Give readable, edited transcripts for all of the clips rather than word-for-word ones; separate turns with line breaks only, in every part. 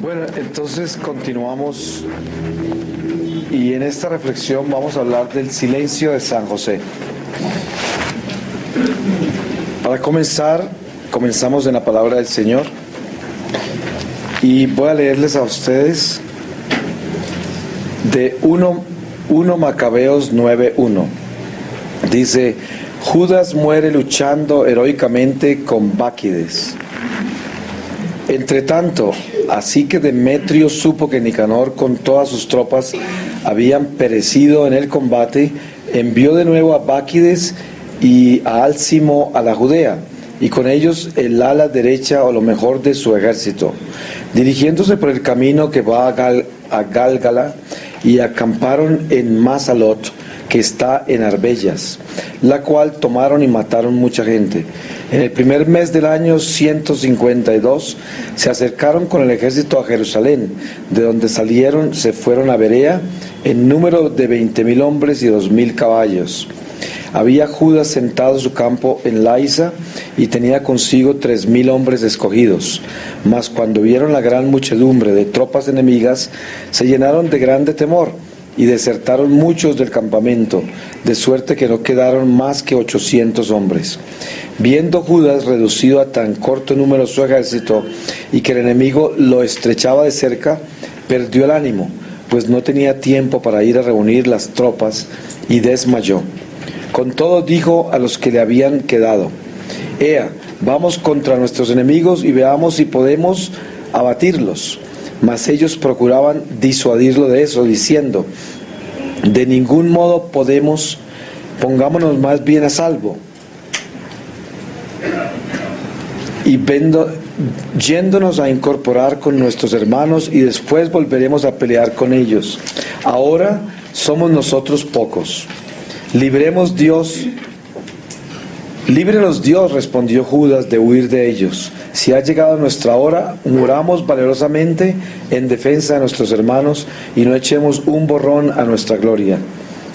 Bueno, entonces continuamos y en esta reflexión vamos a hablar del silencio de San José. Para comenzar, comenzamos en la palabra del Señor y voy a leerles a ustedes de 1 Macabeos 9:1. Dice: Judas muere luchando heroicamente con Báquides. Entre tanto, así que Demetrio supo que Nicanor con todas sus tropas habían perecido en el combate, envió de nuevo a Báquides y a Álcimo a la Judea, y con ellos el ala derecha o lo mejor de su ejército, dirigiéndose por el camino que va a Gálgala, y acamparon en Masalot, que está en Arbellas, la cual tomaron y mataron mucha gente. En el primer mes del año 152 se acercaron con el ejército a Jerusalén, de donde salieron, se fueron a Berea, en número de 20,000 hombres y 2,000 caballos. Había Judas sentado en su campo en Laisa y tenía consigo 3,000 hombres escogidos. Mas cuando vieron la gran muchedumbre de tropas enemigas, se llenaron de grande temor y desertaron muchos del campamento, de suerte que no quedaron más que 800 hombres. Viendo Judas reducido a tan corto número su ejército y que el enemigo lo estrechaba de cerca, perdió el ánimo, pues no tenía tiempo para ir a reunir las tropas, y desmayó. Con todo dijo a los que le habían quedado: Ea, vamos contra nuestros enemigos y veamos si podemos abatirlos. Mas ellos procuraban disuadirlo de eso, diciendo: de ningún modo podemos, pongámonos más bien a salvo, y yéndonos a incorporar con nuestros hermanos, y después volveremos a pelear con ellos. Ahora somos nosotros pocos. Líbrenos Dios, respondió Judas, de huir de ellos. Si ha llegado nuestra hora, muramos valerosamente en defensa de nuestros hermanos y no echemos un borrón a nuestra gloria.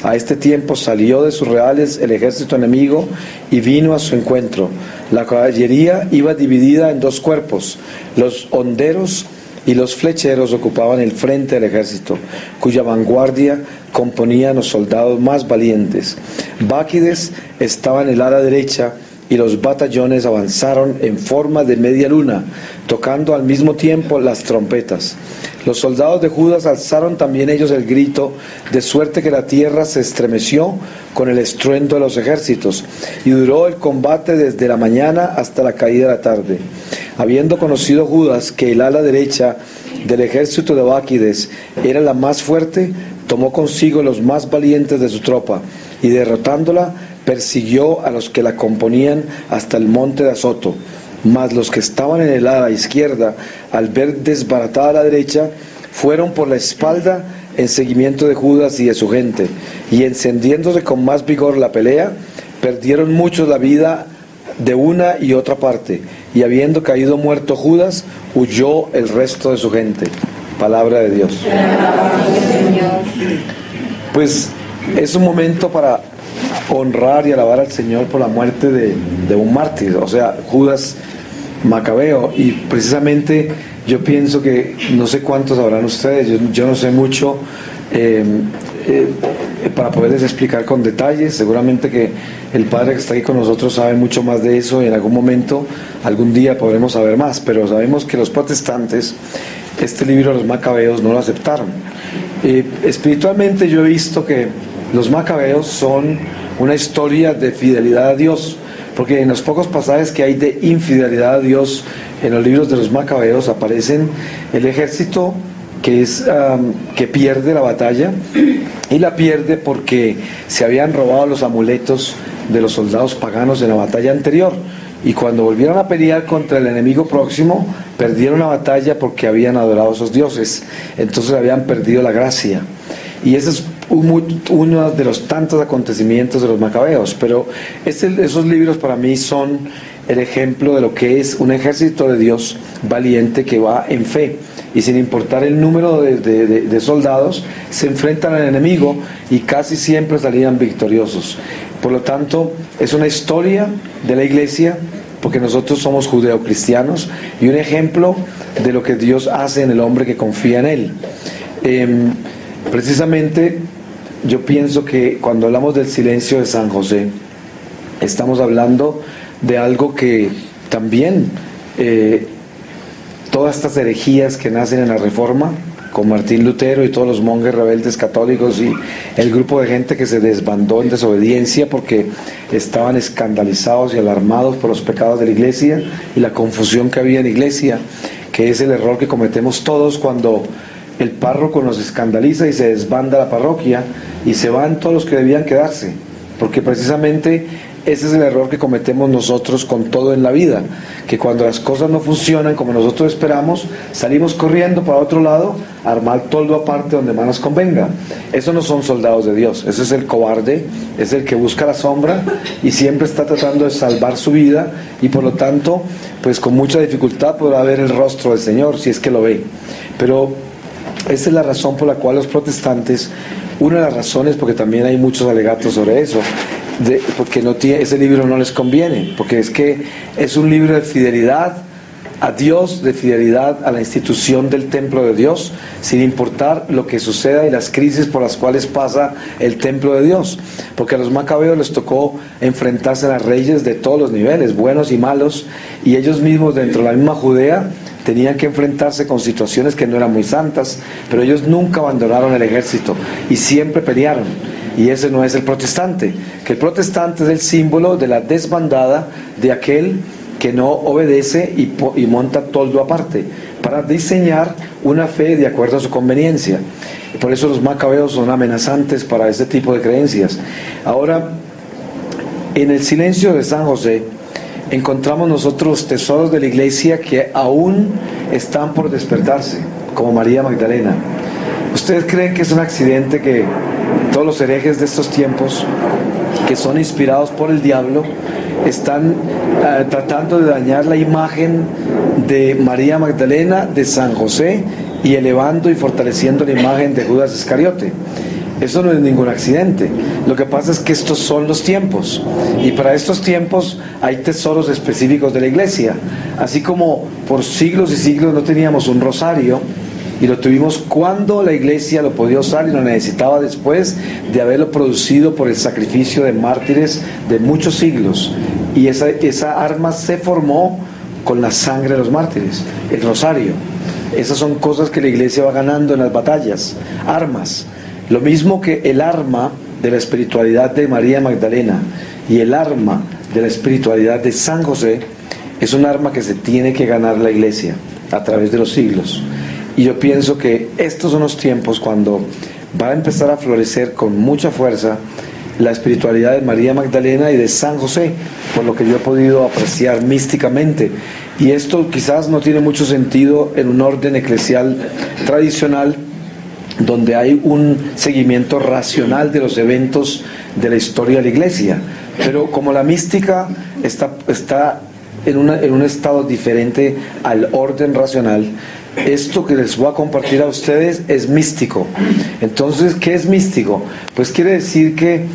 A este tiempo salió de sus reales el ejército enemigo y vino a su encuentro. La caballería iba dividida en 2 cuerpos. Los honderos y los flecheros ocupaban el frente del ejército, cuya vanguardia componían los soldados más valientes. Báquides estaba en el ala derecha, y los batallones avanzaron en forma de media luna, tocando al mismo tiempo las trompetas. Los soldados de Judas alzaron también ellos el grito, de suerte que la tierra se estremeció con el estruendo de los ejércitos, y duró el combate desde la mañana hasta la caída de la tarde. Habiendo conocido Judas que el ala derecha del ejército de Báquides era la más fuerte, tomó consigo los más valientes de su tropa, y derrotándola, persiguió a los que la componían hasta el monte de Azoto. Mas los que estaban en el ala izquierda, al ver desbaratada la derecha, fueron por la espalda en seguimiento de Judas y de su gente, y encendiéndose con más vigor la pelea, perdieron muchos la vida de una y otra parte, y habiendo caído muerto Judas, huyó el resto de su gente. Palabra de Dios. Pues es un momento para honrar y alabar al Señor por la muerte de un mártir, o sea, Judas Macabeo. Y precisamente yo pienso que, no sé cuántos sabrán ustedes, yo no sé mucho para poderles explicar con detalles. Seguramente que el Padre que está aquí con nosotros sabe mucho más de eso, y en algún momento, algún día podremos saber más. Pero sabemos que los protestantes este libro de los Macabeos no lo aceptaron. Espiritualmente yo he visto que los Macabeos son una historia de fidelidad a Dios, porque en los pocos pasajes que hay de infidelidad a Dios en los libros de los Macabeos aparecen el ejército que pierde la batalla, y la pierde porque se habían robado los amuletos de los soldados paganos en la batalla anterior, y cuando volvieron a pelear contra el enemigo próximo, perdieron la batalla porque habían adorado a esos dioses, entonces habían perdido la gracia. Y ese es uno de los tantos acontecimientos de los Macabeos. Pero esos libros para mí son el ejemplo de lo que es un ejército de Dios valiente que va en fe, y sin importar el número de soldados, se enfrentan al enemigo y casi siempre salían victoriosos. Por lo tanto, es una historia de la iglesia porque nosotros somos judeocristianos, y un ejemplo de lo que Dios hace en el hombre que confía en Él. Precisamente yo pienso que cuando hablamos del silencio de San José, estamos hablando de algo que también todas estas herejías que nacen en la Reforma, con Martín Lutero y todos los monjes rebeldes católicos y el grupo de gente que se desbandó en desobediencia porque estaban escandalizados y alarmados por los pecados de la iglesia y la confusión que había en la iglesia, que es el error que cometemos todos cuando el párroco nos escandaliza y se desbanda la parroquia y se van todos los que debían quedarse, porque precisamente ese es el error que cometemos nosotros con todo en la vida, que cuando las cosas no funcionan como nosotros esperamos, salimos corriendo para otro lado a armar toldo aparte donde más nos convenga. Eso no son soldados de Dios, ese es el cobarde, es el que busca la sombra y siempre está tratando de salvar su vida, y por lo tanto, pues con mucha dificultad podrá ver el rostro del Señor, si es que lo ve. Pero esa es la razón por la cual los protestantes, una de las razones, porque también hay muchos alegatos sobre eso, porque ese libro no les conviene, porque es que es un libro de fidelidad a Dios, de fidelidad a la institución del templo de Dios, sin importar lo que suceda y las crisis por las cuales pasa el templo de Dios, porque a los macabeos les tocó enfrentarse a reyes de todos los niveles, buenos y malos, y ellos mismos dentro de la misma Judea tenían que enfrentarse con situaciones que no eran muy santas, pero ellos nunca abandonaron el ejército y siempre pelearon. Y ese no es el protestante, que el protestante es el símbolo de la desbandada de aquel que no obedece y monta toldo aparte para diseñar una fe de acuerdo a su conveniencia. Y por eso los macabeos son amenazantes para este tipo de creencias. Ahora, en el silencio de San José encontramos nosotros tesoros de la iglesia que aún están por despertarse, como María Magdalena. ¿Ustedes creen que es un accidente que todos los herejes de estos tiempos, que son inspirados por el diablo, están tratando de dañar la imagen de María Magdalena, de San José, y elevando y fortaleciendo la imagen de Judas Iscariote? Eso no es ningún accidente. Lo que pasa es que estos son los tiempos, y para estos tiempos hay tesoros específicos de la iglesia. Así como por siglos y siglos no teníamos un rosario, y lo tuvimos cuando la iglesia lo podía usar y lo necesitaba después de haberlo producido por el sacrificio de mártires de muchos siglos, y esa arma se formó con la sangre de los mártires, el rosario. Esas son cosas que la iglesia va ganando en las batallas, armas. Lo mismo que el arma de la espiritualidad de María Magdalena y el arma de la espiritualidad de San José es un arma que se tiene que ganar la iglesia a través de los siglos. Y yo pienso que estos son los tiempos cuando va a empezar a florecer con mucha fuerza la espiritualidad de María Magdalena y de San José, por lo que yo he podido apreciar místicamente. Y esto quizás no tiene mucho sentido en un orden eclesial tradicional, donde hay un seguimiento racional de los eventos de la historia de la iglesia. Pero como la mística está en un estado diferente al orden racional, esto que les voy a compartir a ustedes es místico. Entonces, ¿qué es místico? Pues quiere decir que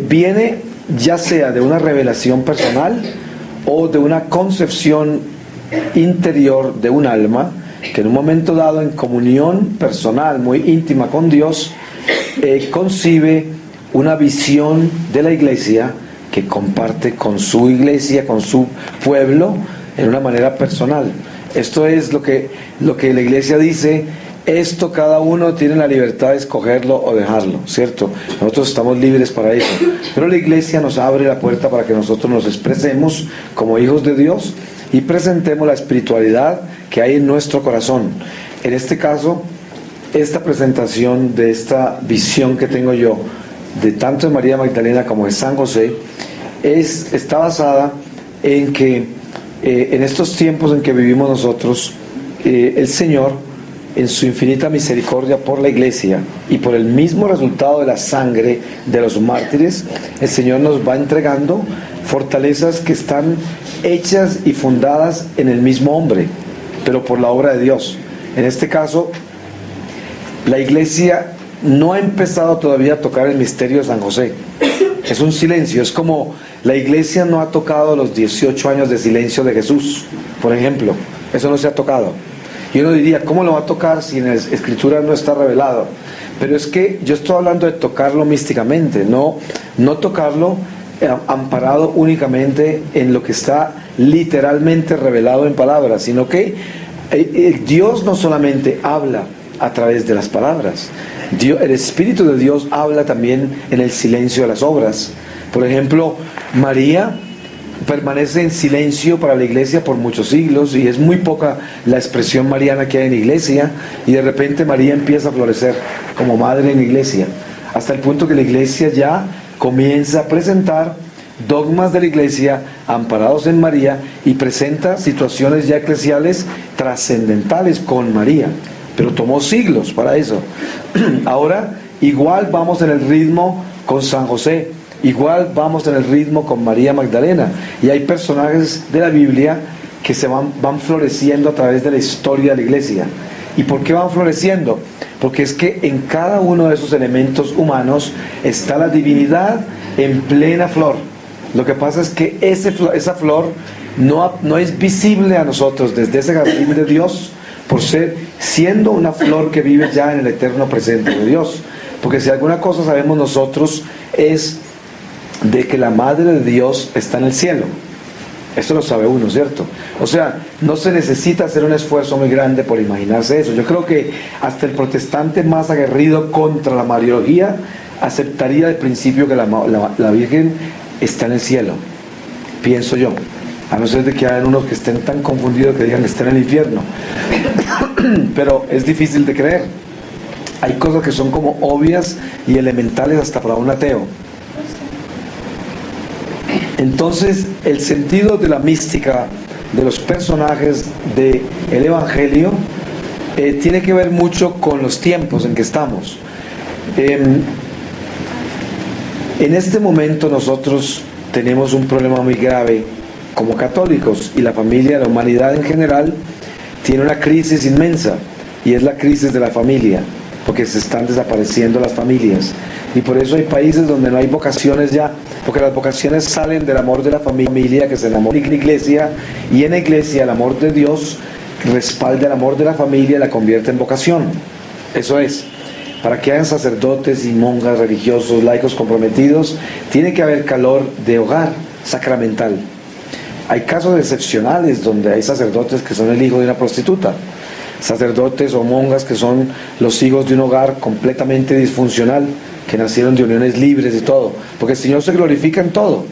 viene ya sea de una revelación personal o de una concepción interior de un alma que en un momento dado, en comunión personal muy íntima con Dios, concibe una visión de la iglesia que comparte con su iglesia, con su pueblo, en una manera personal. Esto es lo que la iglesia dice: esto cada uno tiene la libertad de escogerlo o dejarlo, ¿cierto? Nosotros estamos libres para eso, pero la iglesia nos abre la puerta para que nosotros nos expresemos como hijos de Dios y presentemos la espiritualidad que hay en nuestro corazón. En este caso, esta presentación de esta visión que tengo yo, de tanto de María Magdalena como de San José, está basada en que en estos tiempos en que vivimos nosotros, el Señor, en su infinita misericordia por la iglesia y por el mismo resultado de la sangre de los mártires, el Señor nos va entregando fortalezas que están hechas y fundadas en el mismo hombre, pero por la obra de Dios. En este caso, la iglesia no ha empezado todavía a tocar el misterio de San José. Es un silencio, es como la iglesia no ha tocado los 18 años de silencio de Jesús, por ejemplo. Eso no se ha tocado. Y uno diría, ¿cómo lo va a tocar si en la Escritura no está revelado? Pero es que yo estoy hablando de tocarlo místicamente, no tocarlo amparado únicamente en lo que está literalmente revelado en palabras, sino que Dios no solamente habla a través de las palabras, el Espíritu de Dios habla también en el silencio de las obras. Por ejemplo, María permanece en silencio para la iglesia por muchos siglos, y es muy poca la expresión mariana que hay en la iglesia, y de repente María empieza a florecer como madre en la iglesia, hasta el punto que la iglesia ya comienza a presentar dogmas de la iglesia amparados en María, y presenta situaciones ya eclesiales trascendentales con María, pero tomó siglos para eso. Ahora igual vamos en el ritmo con San José, igual vamos en el ritmo con María Magdalena, y hay personajes de la Biblia que se van floreciendo a través de la historia de la iglesia. ¿Y por qué van floreciendo? Porque es que en cada uno de esos elementos humanos está la divinidad en plena flor. Lo que pasa es que esa flor no es visible a nosotros desde ese jardín de Dios, por siendo una flor que vive ya en el eterno presente de Dios. Porque si alguna cosa sabemos nosotros es de que la Madre de Dios está en el cielo. Eso lo sabe uno, ¿cierto? O sea, no se necesita hacer un esfuerzo muy grande por imaginarse eso. Yo creo que hasta el protestante más aguerrido contra la mariología aceptaría de principio que la Virgen está en el cielo, pienso yo, a no ser de que hayan unos que estén tan confundidos que digan que está en el infierno. Pero es difícil de creer. Hay cosas que son como obvias y elementales hasta para un ateo. Entonces, el sentido de la mística de los personajes del Evangelio tiene que ver mucho con los tiempos en que estamos. En este momento nosotros tenemos un problema muy grave como católicos, y la familia, la humanidad en general, tiene una crisis inmensa, y es la crisis de la familia, porque se están desapareciendo las familias, y por eso hay países donde no hay vocaciones ya, porque las vocaciones salen del amor de la familia, que se enamora de la iglesia, y en la iglesia el amor de Dios respalda el amor de la familia y la convierte en vocación. Eso es, para que hayan sacerdotes y monjas, religiosos, laicos comprometidos, tiene que haber calor de hogar sacramental. Hay casos excepcionales donde hay sacerdotes que son el hijo de una prostituta, sacerdotes o monjas que son los hijos de un hogar completamente disfuncional, que nacieron de uniones libres y todo, porque el Señor se glorifica en todo,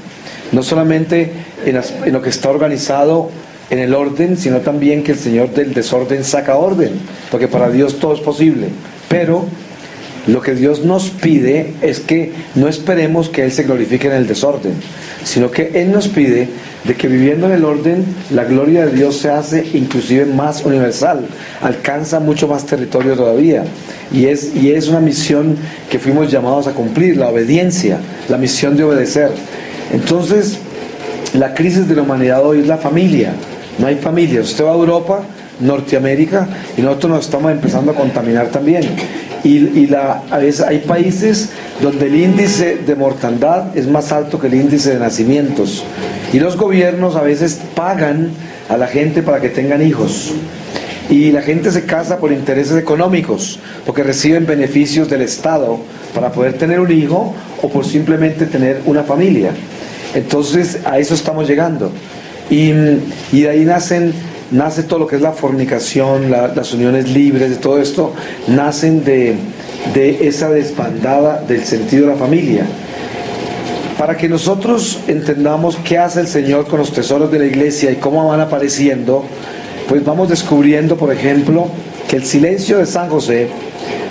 no solamente en lo que está organizado en el orden, sino también que el Señor del desorden saca orden, porque para Dios todo es posible. Pero lo que Dios nos pide es que no esperemos que Él se glorifique en el desorden, sino que Él nos pide de que viviendo en el orden, la gloria de Dios se hace inclusive más universal, alcanza mucho más territorio todavía, y es una misión que fuimos llamados a cumplir, la obediencia, la misión de obedecer. Entonces, la crisis de la humanidad hoy es la familia. No hay familias. Usted va a Europa, Norteamérica, y nosotros nos estamos empezando a contaminar también. A veces hay países donde el índice de mortandad es más alto que el índice de nacimientos, y los gobiernos a veces pagan a la gente para que tengan hijos, y la gente se casa por intereses económicos, porque reciben beneficios del Estado para poder tener un hijo o por simplemente tener una familia. Entonces a eso estamos llegando, y de ahí nace todo lo que es la fornicación, las uniones libres, de todo esto nacen de esa desbandada del sentido de la familia. Para que nosotros entendamos qué hace el Señor con los tesoros de la iglesia y cómo van apareciendo, pues vamos descubriendo, por ejemplo, que el silencio de San José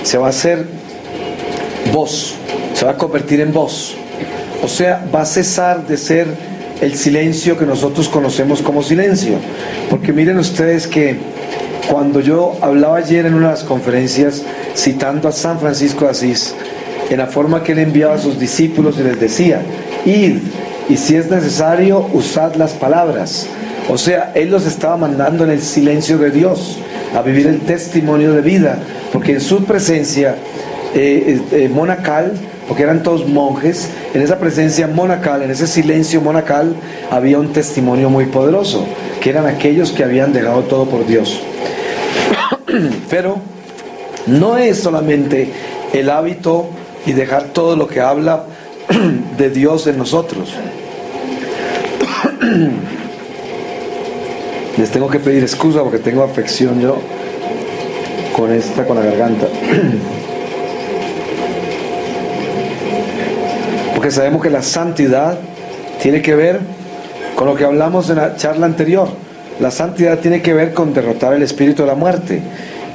se va a hacer voz, se va a convertir en voz. O sea, va a cesar de ser el silencio que nosotros conocemos como silencio. Porque miren ustedes que cuando yo hablaba ayer en una de las conferencias citando a San Francisco de Asís, en la forma que él enviaba a sus discípulos y les decía: id, y si es necesario, usad las palabras. O sea, él los estaba mandando en el silencio de Dios a vivir el testimonio de vida, porque en su presencia monacal, porque eran todos monjes. En esa presencia monacal, en ese silencio monacal, había un testimonio muy poderoso, que eran aquellos que habían dejado todo por Dios. Pero no es solamente el hábito y dejar todo lo que habla de Dios en nosotros. Les tengo que pedir excusa porque tengo afección yo con la garganta. Porque sabemos que la santidad tiene que ver con lo que hablamos en la charla anterior. La santidad tiene que ver con derrotar el espíritu de la muerte.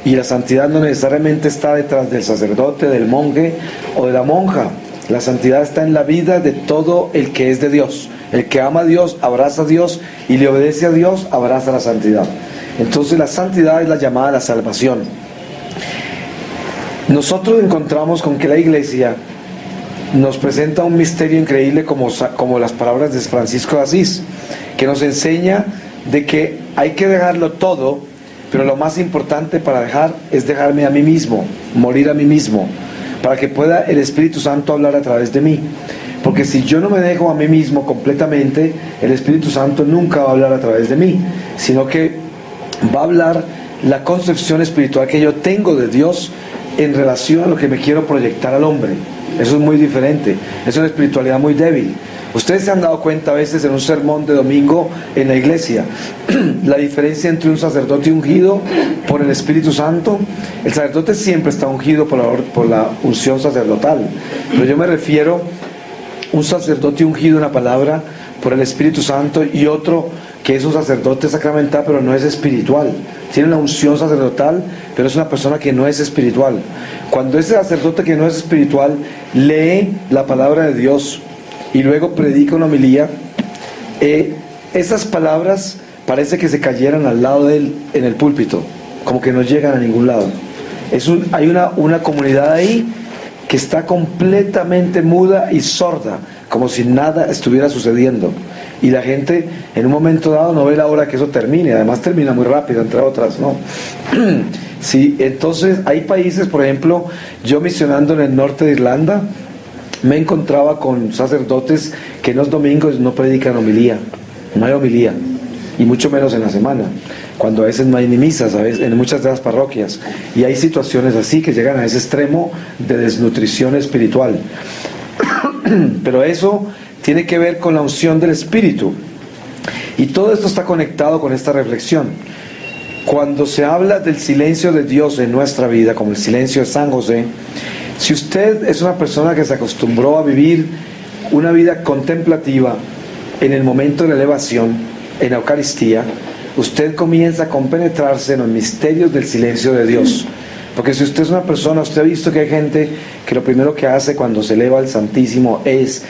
Y la santidad no necesariamente está detrás del sacerdote, del monje o de la monja. La santidad está en la vida de todo el que es de Dios. El que ama a Dios, abraza a Dios y le obedece a Dios, abraza la santidad. Entonces la santidad es la llamada a la salvación. Nosotros encontramos con que la Iglesia nos presenta un misterio increíble como las palabras de Francisco de Asís, que nos enseña de que hay que dejarlo todo, pero lo más importante para dejar es dejarme a mí mismo, morir a mí mismo, para que pueda el Espíritu Santo hablar a través de mí. Porque si yo no me dejo a mí mismo completamente, el Espíritu Santo nunca va a hablar a través de mí, sino que va a hablar la concepción espiritual que yo tengo de Dios en relación a lo que me quiero proyectar al hombre. Eso es muy diferente, es una espiritualidad muy débil. Ustedes se han dado cuenta a veces en un sermón de domingo en la iglesia la diferencia entre un sacerdote ungido por el Espíritu Santo. El sacerdote siempre está ungido por la unción sacerdotal, pero yo me refiero un sacerdote ungido en la palabra por el Espíritu Santo y otro que es un sacerdote sacramental pero no es espiritual. Tiene la unción sacerdotal pero es una persona que no es espiritual. Cuando ese sacerdote que no es espiritual lee la palabra de Dios y luego predica una homilía, esas palabras parece que se cayeran al lado de él en el púlpito, como que no llegan a ningún lado. Hay una comunidad ahí que está completamente muda y sorda, como si nada estuviera sucediendo. Y la gente en un momento dado no ve la hora que eso termine, además termina muy rápido, entre otras, ¿no? Sí, entonces hay países, por ejemplo, yo misionando en el norte de Irlanda, me encontraba con sacerdotes que en los domingos no predican homilía, no hay homilía, y mucho menos en la semana, cuando a veces no hay ni misas, a veces, en muchas de las parroquias, y hay situaciones así que llegan a ese extremo de desnutrición espiritual. Pero eso tiene que ver con la unción del Espíritu, y todo esto está conectado con esta reflexión. Cuando se habla del silencio de Dios en nuestra vida, como el silencio de San José, si usted es una persona que se acostumbró a vivir una vida contemplativa en el momento de la elevación, en la Eucaristía, usted comienza a compenetrarse en los misterios del silencio de Dios. Porque si usted es una persona, usted ha visto que hay gente que lo primero que hace cuando se eleva al Santísimo es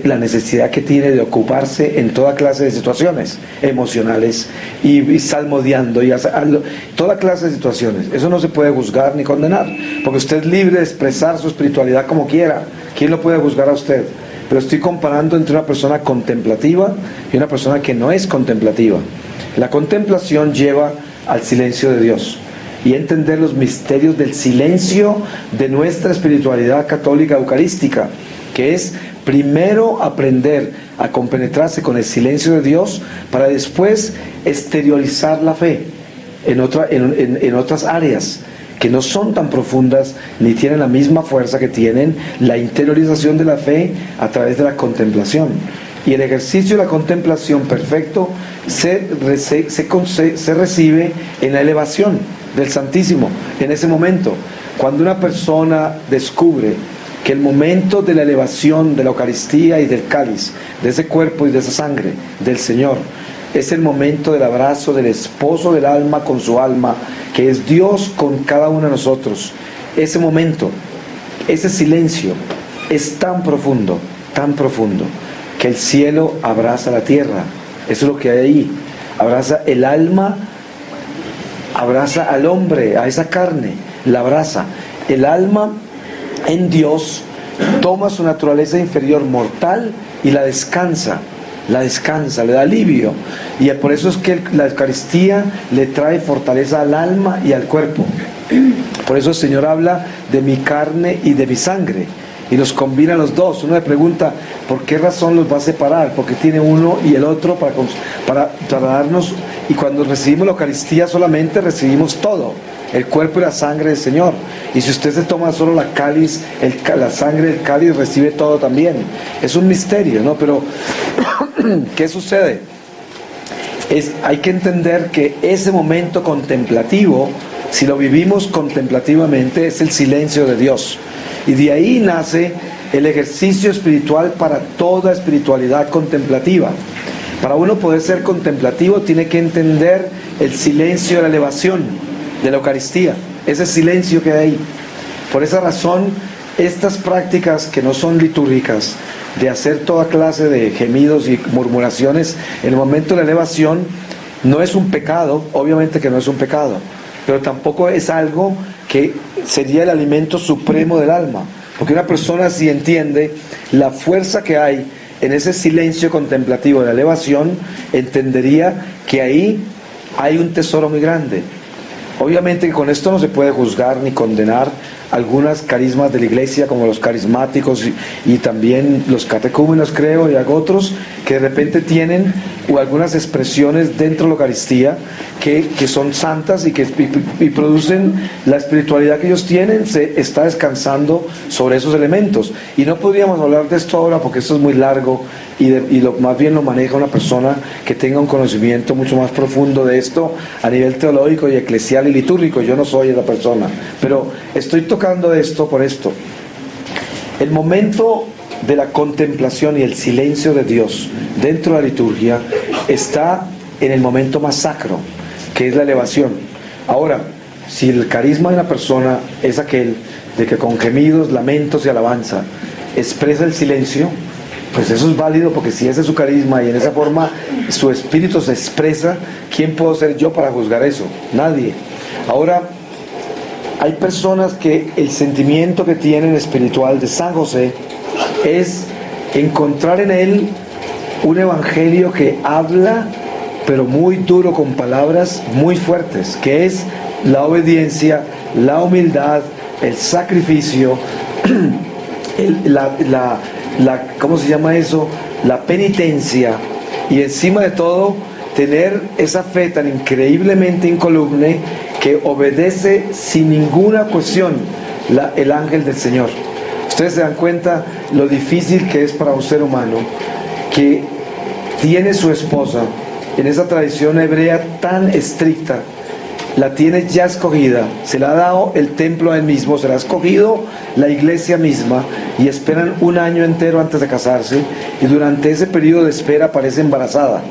la necesidad que tiene de ocuparse en toda clase de situaciones emocionales y salmodiando y toda clase de situaciones. Eso no se puede juzgar ni condenar, porque usted es libre de expresar su espiritualidad como quiera. ¿Quién lo puede juzgar a usted? Pero estoy comparando entre una persona contemplativa y una persona que no es contemplativa. La contemplación lleva al silencio de Dios y entender los misterios del silencio de nuestra espiritualidad católica eucarística, que es primero aprender a compenetrarse con el silencio de Dios para después exteriorizar la fe en otras áreas que no son tan profundas ni tienen la misma fuerza que tienen la interiorización de la fe a través de la contemplación. Y el ejercicio de la contemplación perfecto se recibe en la elevación del Santísimo, en ese momento. Cuando una persona descubre que el momento de la elevación de la Eucaristía y del cáliz, de ese cuerpo y de esa sangre del Señor, es el momento del abrazo del esposo del alma con su alma, que es Dios con cada uno de nosotros. Ese momento, ese silencio es tan profundo, que el cielo abraza la tierra. Eso es lo que hay ahí. Abraza el alma, abraza al hombre, a esa carne, la abraza. El alma en Dios toma su naturaleza inferior mortal y la descansa, le da alivio. Y por eso es que la Eucaristía le trae fortaleza al alma y al cuerpo. Por eso el Señor habla de mi carne y de mi sangre, y los combina los dos. Uno le pregunta, ¿por qué razón los va a separar? Porque tiene uno y el otro para darnos, y cuando recibimos la Eucaristía solamente recibimos todo, el cuerpo y la sangre del Señor. Y si usted se toma solo la cáliz, la sangre del cáliz, recibe todo también. Es un misterio, ¿no? Pero, ¿qué sucede? Hay que entender que ese momento contemplativo, si lo vivimos contemplativamente, es el silencio de Dios. Y de ahí nace el ejercicio espiritual para toda espiritualidad contemplativa. Para uno poder ser contemplativo tiene que entender el silencio de la elevación de la Eucaristía, ese silencio que hay ahí. Por esa razón, estas prácticas que no son litúrgicas, de hacer toda clase de gemidos y murmuraciones en el momento de la elevación, no es un pecado, obviamente que no es un pecado, pero tampoco es algo que sería el alimento supremo del alma, porque una persona, si entiende la fuerza que hay en ese silencio contemplativo de la elevación, entendería que ahí hay un tesoro muy grande. Obviamente que con esto no se puede juzgar ni condenar algunas carismas de la iglesia, como los carismáticos y también los catecúmenos, creo, y otros que de repente tienen algunas expresiones dentro de la Eucaristía que son santas y producen la espiritualidad que ellos tienen. Se está descansando sobre esos elementos, y no podríamos hablar de esto ahora porque esto es muy largo, más bien lo maneja una persona que tenga un conocimiento mucho más profundo de esto a nivel teológico y eclesial y litúrgico. Yo no soy esa persona, pero estoy tocando esto por esto. El momento de la contemplación y el silencio de Dios dentro de la liturgia está en el momento más sacro, que es la elevación. Ahora, si el carisma de una persona es aquel de que con gemidos, lamentos y alabanza expresa el silencio, pues eso es válido, porque si ese es su carisma y en esa forma su espíritu se expresa, ¿quién puedo ser yo para juzgar eso? Nadie. Ahora, hay personas que el sentimiento que tienen espiritual de San José es encontrar en él un evangelio que habla, pero muy duro, con palabras muy fuertes, que es la obediencia, la humildad, el sacrificio, ¿cómo se llama eso? La penitencia, y encima de todo tener esa fe tan increíblemente incoluble que obedece sin ninguna cuestión el ángel del Señor. Ustedes se dan cuenta lo difícil que es para un ser humano que tiene su esposa en esa tradición hebrea tan estricta, la tiene ya escogida, se le ha dado el templo a él mismo, se le ha escogido la iglesia misma, y esperan un año entero antes de casarse, y durante ese periodo de espera aparece embarazada,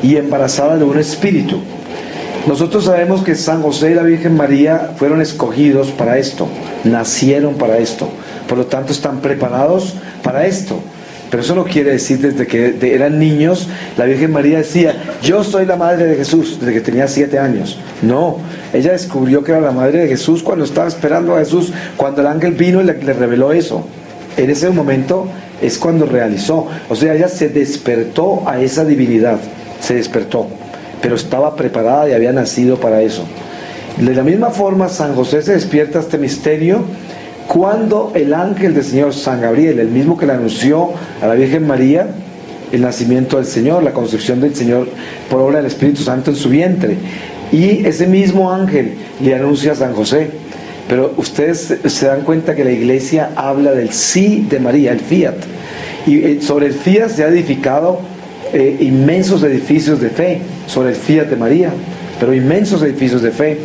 y embarazada de un espíritu. Nosotros sabemos que San José y la Virgen María fueron escogidos para esto, nacieron para esto, por lo tanto están preparados para esto. Pero eso no quiere decir desde que eran niños, la Virgen María decía, yo soy la madre de Jesús, desde que tenía 7 años. No, ella descubrió que era la madre de Jesús cuando estaba esperando a Jesús, cuando el ángel vino y le reveló eso. En ese momento es cuando realizó, o sea, ella se despertó a esa divinidad, se despertó, pero estaba preparada y había nacido para eso. De la misma forma, San José se despierta a este misterio cuando el ángel del Señor, San Gabriel, el mismo que le anunció a la Virgen María el nacimiento del Señor, la concepción del Señor por obra del Espíritu Santo en su vientre, y ese mismo ángel le anuncia a San José. Pero ustedes se dan cuenta que la iglesia habla del sí de María, el fiat, y sobre el fiat se han edificado inmensos edificios de fe, sobre el fiat de María, pero inmensos edificios de fe.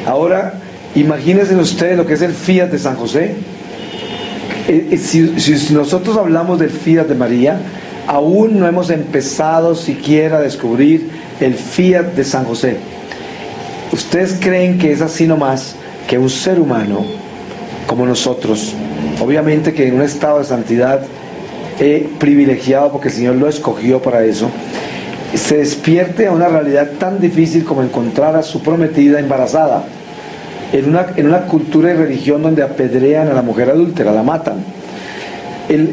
Ahora, imagínense ustedes lo que es el fiat de San José. Si nosotros hablamos del fiat de María, aún no hemos empezado siquiera a descubrir el fiat de San José. ¿Ustedes creen que es así nomás que un ser humano como nosotros, obviamente que en un estado de santidad privilegiado porque el Señor lo escogió para eso, se despierte a una realidad tan difícil como encontrar a su prometida embarazada en una cultura y religión donde apedrean a la mujer adúltera, la matan?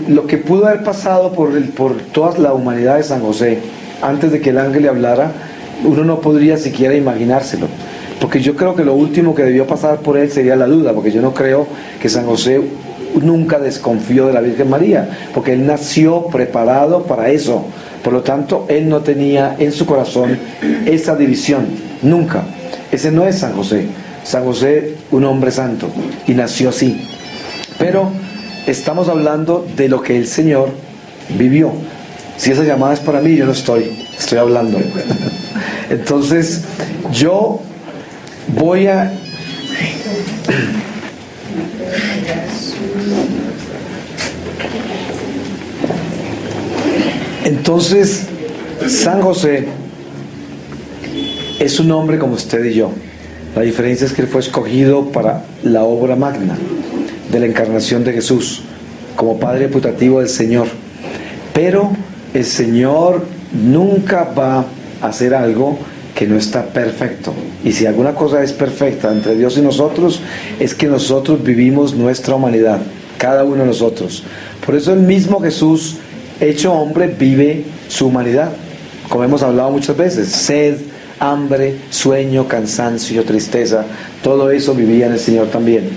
Lo que pudo haber pasado por toda la humanidad de San José antes de que el ángel le hablara, uno no podría siquiera imaginárselo. porque yo creo que lo último que debió pasar por él sería la duda, porque yo no creo que San José nunca desconfió de la Virgen María, porque él nació preparado para eso. Por lo tanto, él no tenía en su corazón esa división, nunca. Ese no es San José. San José, un hombre santo, y nació así. Pero estamos hablando de lo que el Señor vivió. Si esa llamada es para mí, yo no estoy hablando. Entonces, yo voy a... Entonces, San José es un hombre como usted y yo. La diferencia es que él fue escogido para la obra magna de la encarnación de Jesús, como Padre putativo del Señor. Pero el Señor nunca va a hacer algo que no está perfecto. Y si alguna cosa es perfecta entre Dios y nosotros, es que nosotros vivimos nuestra humanidad, cada uno de nosotros. Por eso el mismo Jesús, hecho hombre, vive su humanidad, como hemos hablado muchas veces: sed, hambre, sueño, cansancio, tristeza, todo eso vivía en el Señor también.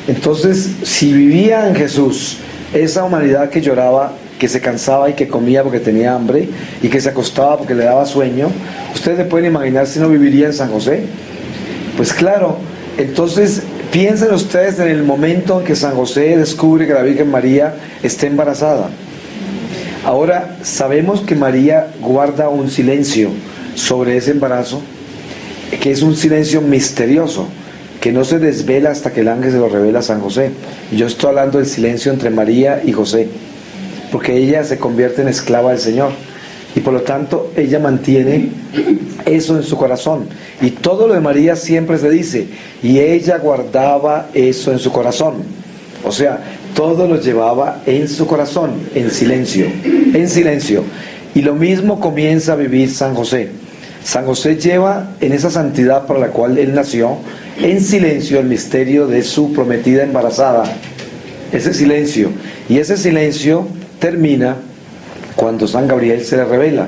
Entonces, si vivía en Jesús esa humanidad que lloraba, que se cansaba y que comía porque tenía hambre, y que se acostaba porque le daba sueño, ¿ustedes se pueden imaginar si no viviría en San José? Pues claro. Entonces piensen ustedes en el momento en que San José descubre que la Virgen María está embarazada. Ahora, sabemos que María guarda un silencio sobre ese embarazo, que es un silencio misterioso, que no se desvela hasta que el ángel se lo revela a San José. Yo estoy hablando del silencio entre María y José, porque ella se convierte en esclava del Señor, y por lo tanto ella mantiene eso en su corazón. Y todo lo de María siempre se dice: y ella guardaba eso en su corazón. O sea, todo lo llevaba en su corazón, en silencio, en silencio. Y lo mismo comienza a vivir San José. San José lleva en esa santidad para la cual él nació, en silencio, el misterio de su prometida embarazada. Ese silencio. Y ese silencio termina cuando San Gabriel se le revela.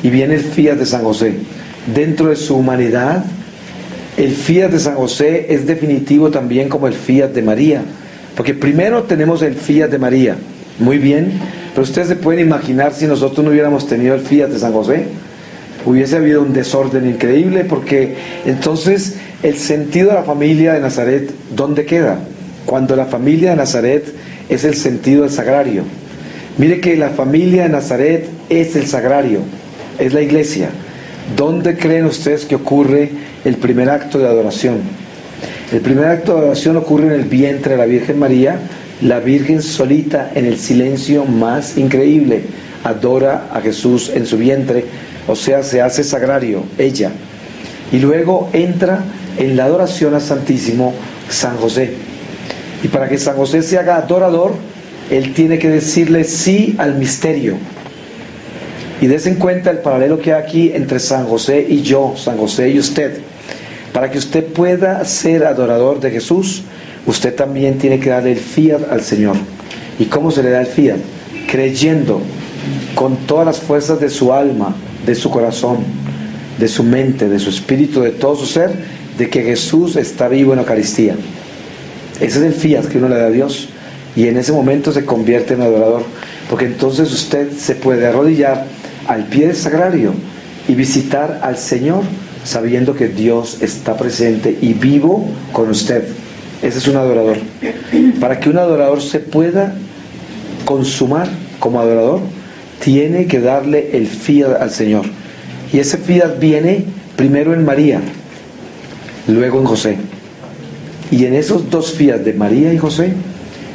Y viene el fiat de San José. Dentro de su humanidad, el fiat de San José es definitivo también como el fiat de María. Porque primero tenemos el fiat de María. Muy bien. Pero ustedes se pueden imaginar si nosotros no hubiéramos tenido el fiat de San José. Hubiese habido un desorden increíble, porque entonces el sentido de la familia de Nazaret, ¿dónde queda? Cuando la familia de Nazaret es el sentido del sagrario. Mire que la familia de Nazaret es el sagrario, es la iglesia. ¿Dónde creen ustedes que ocurre el primer acto de adoración? El primer acto de adoración ocurre en el vientre de la Virgen María. La Virgen solita, en el silencio más increíble, adora a Jesús en su vientre. O sea, se hace sagrario, ella. Y luego entra en la adoración al Santísimo San José. Y para que San José se haga adorador, él tiene que decirle sí al misterio. Y des en cuenta el paralelo que hay aquí entre San José y yo, San José y usted. Para que usted pueda ser adorador de Jesús, usted también tiene que darle el fiat al Señor. ¿Y cómo se le da el fiat? Creyendo con todas las fuerzas de su alma, de su corazón, de su mente, de su espíritu, de todo su ser, de que Jesús está vivo en la Eucaristía. Ese es el fiat que uno le da a Dios, y en ese momento se convierte en adorador, porque entonces usted se puede arrodillar al pie del sagrario y visitar al Señor sabiendo que Dios está presente y vivo con usted. Ese es un adorador. Para que un adorador se pueda consumar como adorador, tiene que darle el fiat al Señor. Y ese fiat viene primero en María, luego en José. Y en esos dos fiat de María y José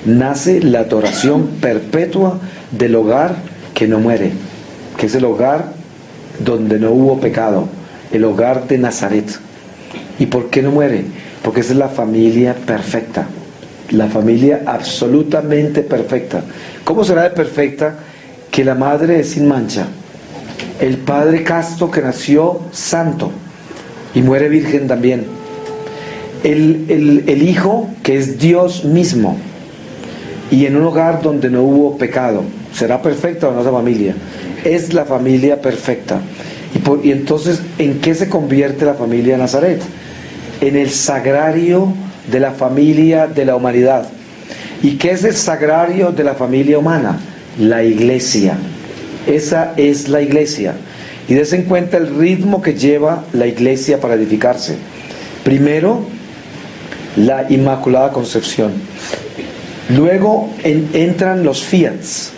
nace la adoración perpetua del hogar que no muere, que es el hogar donde no hubo pecado, el hogar de Nazaret. ¿Y por qué no muere? Porque esa es la familia perfecta, la familia absolutamente perfecta. ¿Cómo será de perfecta? Que la madre es sin mancha, el padre casto que nació santo y muere virgen también, el hijo que es Dios mismo, y en un hogar donde no hubo pecado. ¿Será perfecta o no esa familia? Es la familia perfecta. Y entonces, ¿en qué se convierte la familia de Nazaret? en el sagrario de la familia de la humanidad. ¿Y qué es el sagrario de la familia humana? La iglesia. Esa es la iglesia. Y des en cuenta el ritmo que lleva la iglesia para edificarse. Primero, la Inmaculada Concepción. Luego entran los fiats.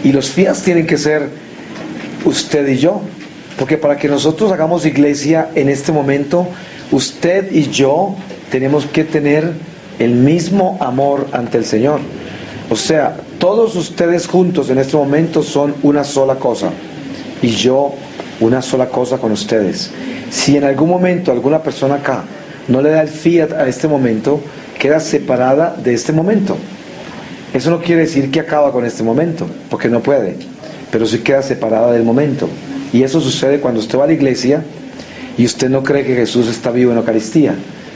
Y los fiats tienen que ser usted y yo. Porque para que nosotros hagamos iglesia en este momento, usted y yo tenemos que tener el mismo amor ante el Señor. O sea, todos ustedes juntos en este momento son una sola cosa. Y yo una sola cosa con ustedes. Si en algún momento alguna persona acá no le da el fiat a este momento, queda separada de este momento. Eso no quiere decir que acaba con este momento, porque no puede, pero sí queda separada del momento. Y eso sucede cuando usted va a la iglesia y usted no cree que Jesús está vivo en la Eucaristía.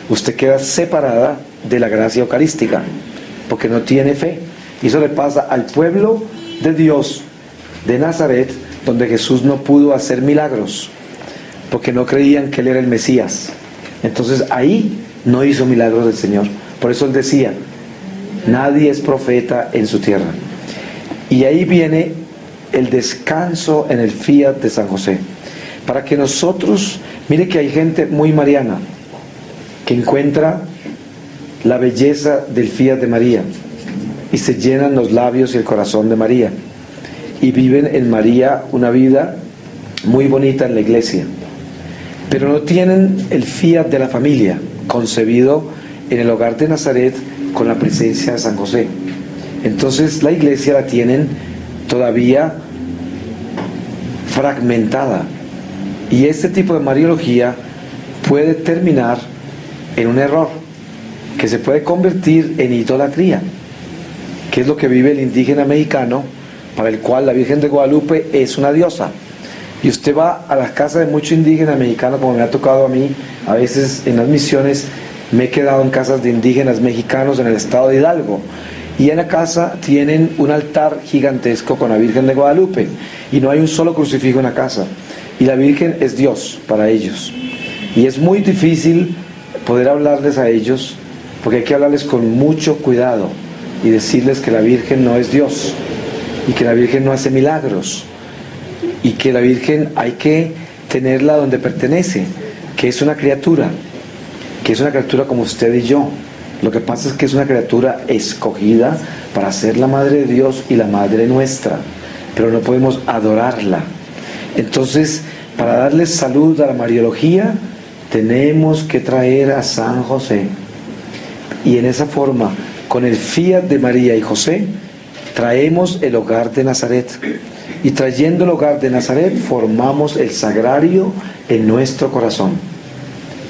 Usted queda separada de la gracia eucarística, porque no tiene fe. Y eso le pasa al pueblo de Dios de Nazaret, donde Jesús no pudo hacer milagros, porque no creían que Él era el Mesías. Entonces ahí no hizo milagros del Señor. Por eso Él decía, nadie es profeta en su tierra. Y ahí viene el descanso en el fiat de San José. Para que nosotros, mire que hay gente muy mariana, que encuentra la belleza del fiat de María, y se llenan los labios y el corazón de María, y viven en María una vida muy bonita en la iglesia, pero no tienen el fiat de la familia, concebido en el hogar de Nazaret con la presencia de San José. Entonces la iglesia la tienen todavía fragmentada, y este tipo de mariología puede terminar en un error, que se puede convertir en idolatría, que es lo que vive el indígena mexicano, para el cual la Virgen de Guadalupe es una diosa. Y usted va a las casas de muchos indígenas mexicanos, como me ha tocado a mí, a veces en las misiones, me he quedado en casas de indígenas mexicanos en el estado de Hidalgo, y en la casa tienen un altar gigantesco con la Virgen de Guadalupe, y no hay un solo crucifijo en la casa, y la Virgen es Dios para ellos. Y es muy difícil poder hablarles a ellos, porque hay que hablarles con mucho cuidado, y decirles que la Virgen no es Dios, y que la Virgen no hace milagros, y que la Virgen hay que tenerla donde pertenece, que es una criatura como usted y yo. Lo que pasa es que es una criatura escogida para ser la Madre de Dios y la Madre nuestra, pero no podemos adorarla. Entonces, para darle salud a la mariología, tenemos que traer a San José, y en esa forma, con el fiat de María y José, traemos el hogar de Nazaret, y trayendo el hogar de Nazaret formamos el sagrario en nuestro corazón.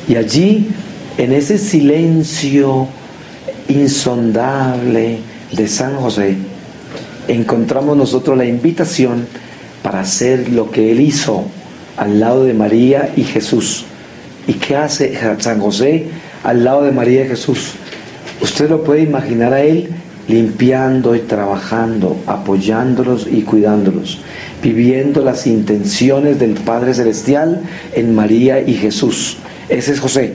Y allí, en ese silencio insondable de San José, encontramos nosotros la invitación para hacer lo que Él hizo al lado de María y Jesús. ¿Y qué hace San José al lado de María y Jesús? Usted lo puede imaginar a Él limpiando y trabajando, apoyándolos y cuidándolos, viviendo las intenciones del Padre Celestial en María y Jesús. Ese es José.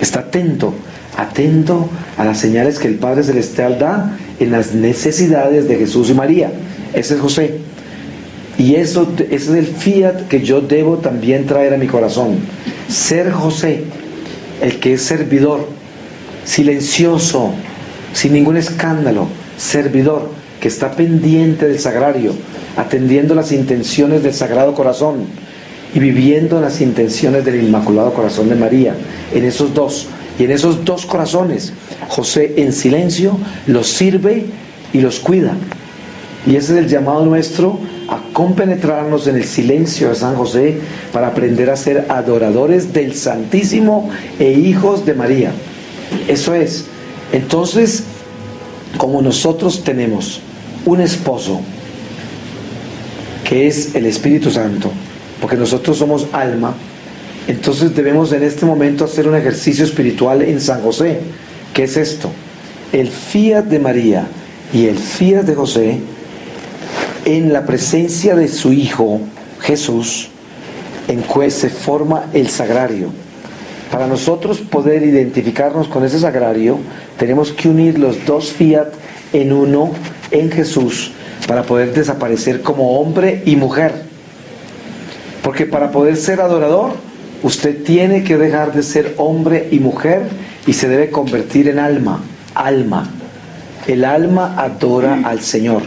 Está atento a las señales que el Padre Celestial da en las necesidades de Jesús y María. Ese es José. Y ese es el fiat que yo debo también traer a mi corazón. Ser José, el que es servidor, silencioso, sin ningún escándalo, servidor, que está pendiente del sagrario, atendiendo las intenciones del Sagrado Corazón y viviendo las intenciones del Inmaculado Corazón de María. En esos dos, y en esos dos corazones, José en silencio los sirve y los cuida. Y ese es el llamado nuestro, a compenetrarnos en el silencio de San José para aprender a ser adoradores del Santísimo e hijos de María. Eso es. Entonces, como nosotros tenemos un esposo que es el Espíritu Santo, porque nosotros somos alma, entonces debemos en este momento hacer un ejercicio espiritual en San José. ¿Qué es esto? El fiat de María y el fiat de José, en la presencia de su Hijo Jesús, en que se forma el sagrario. Para nosotros poder identificarnos con ese sagrario, tenemos que unir los dos fiat en uno, en Jesús, para poder desaparecer como hombre y mujer. Porque para poder ser adorador, usted tiene que dejar de ser hombre y mujer y se debe convertir en alma. Alma. El alma adora al Señor.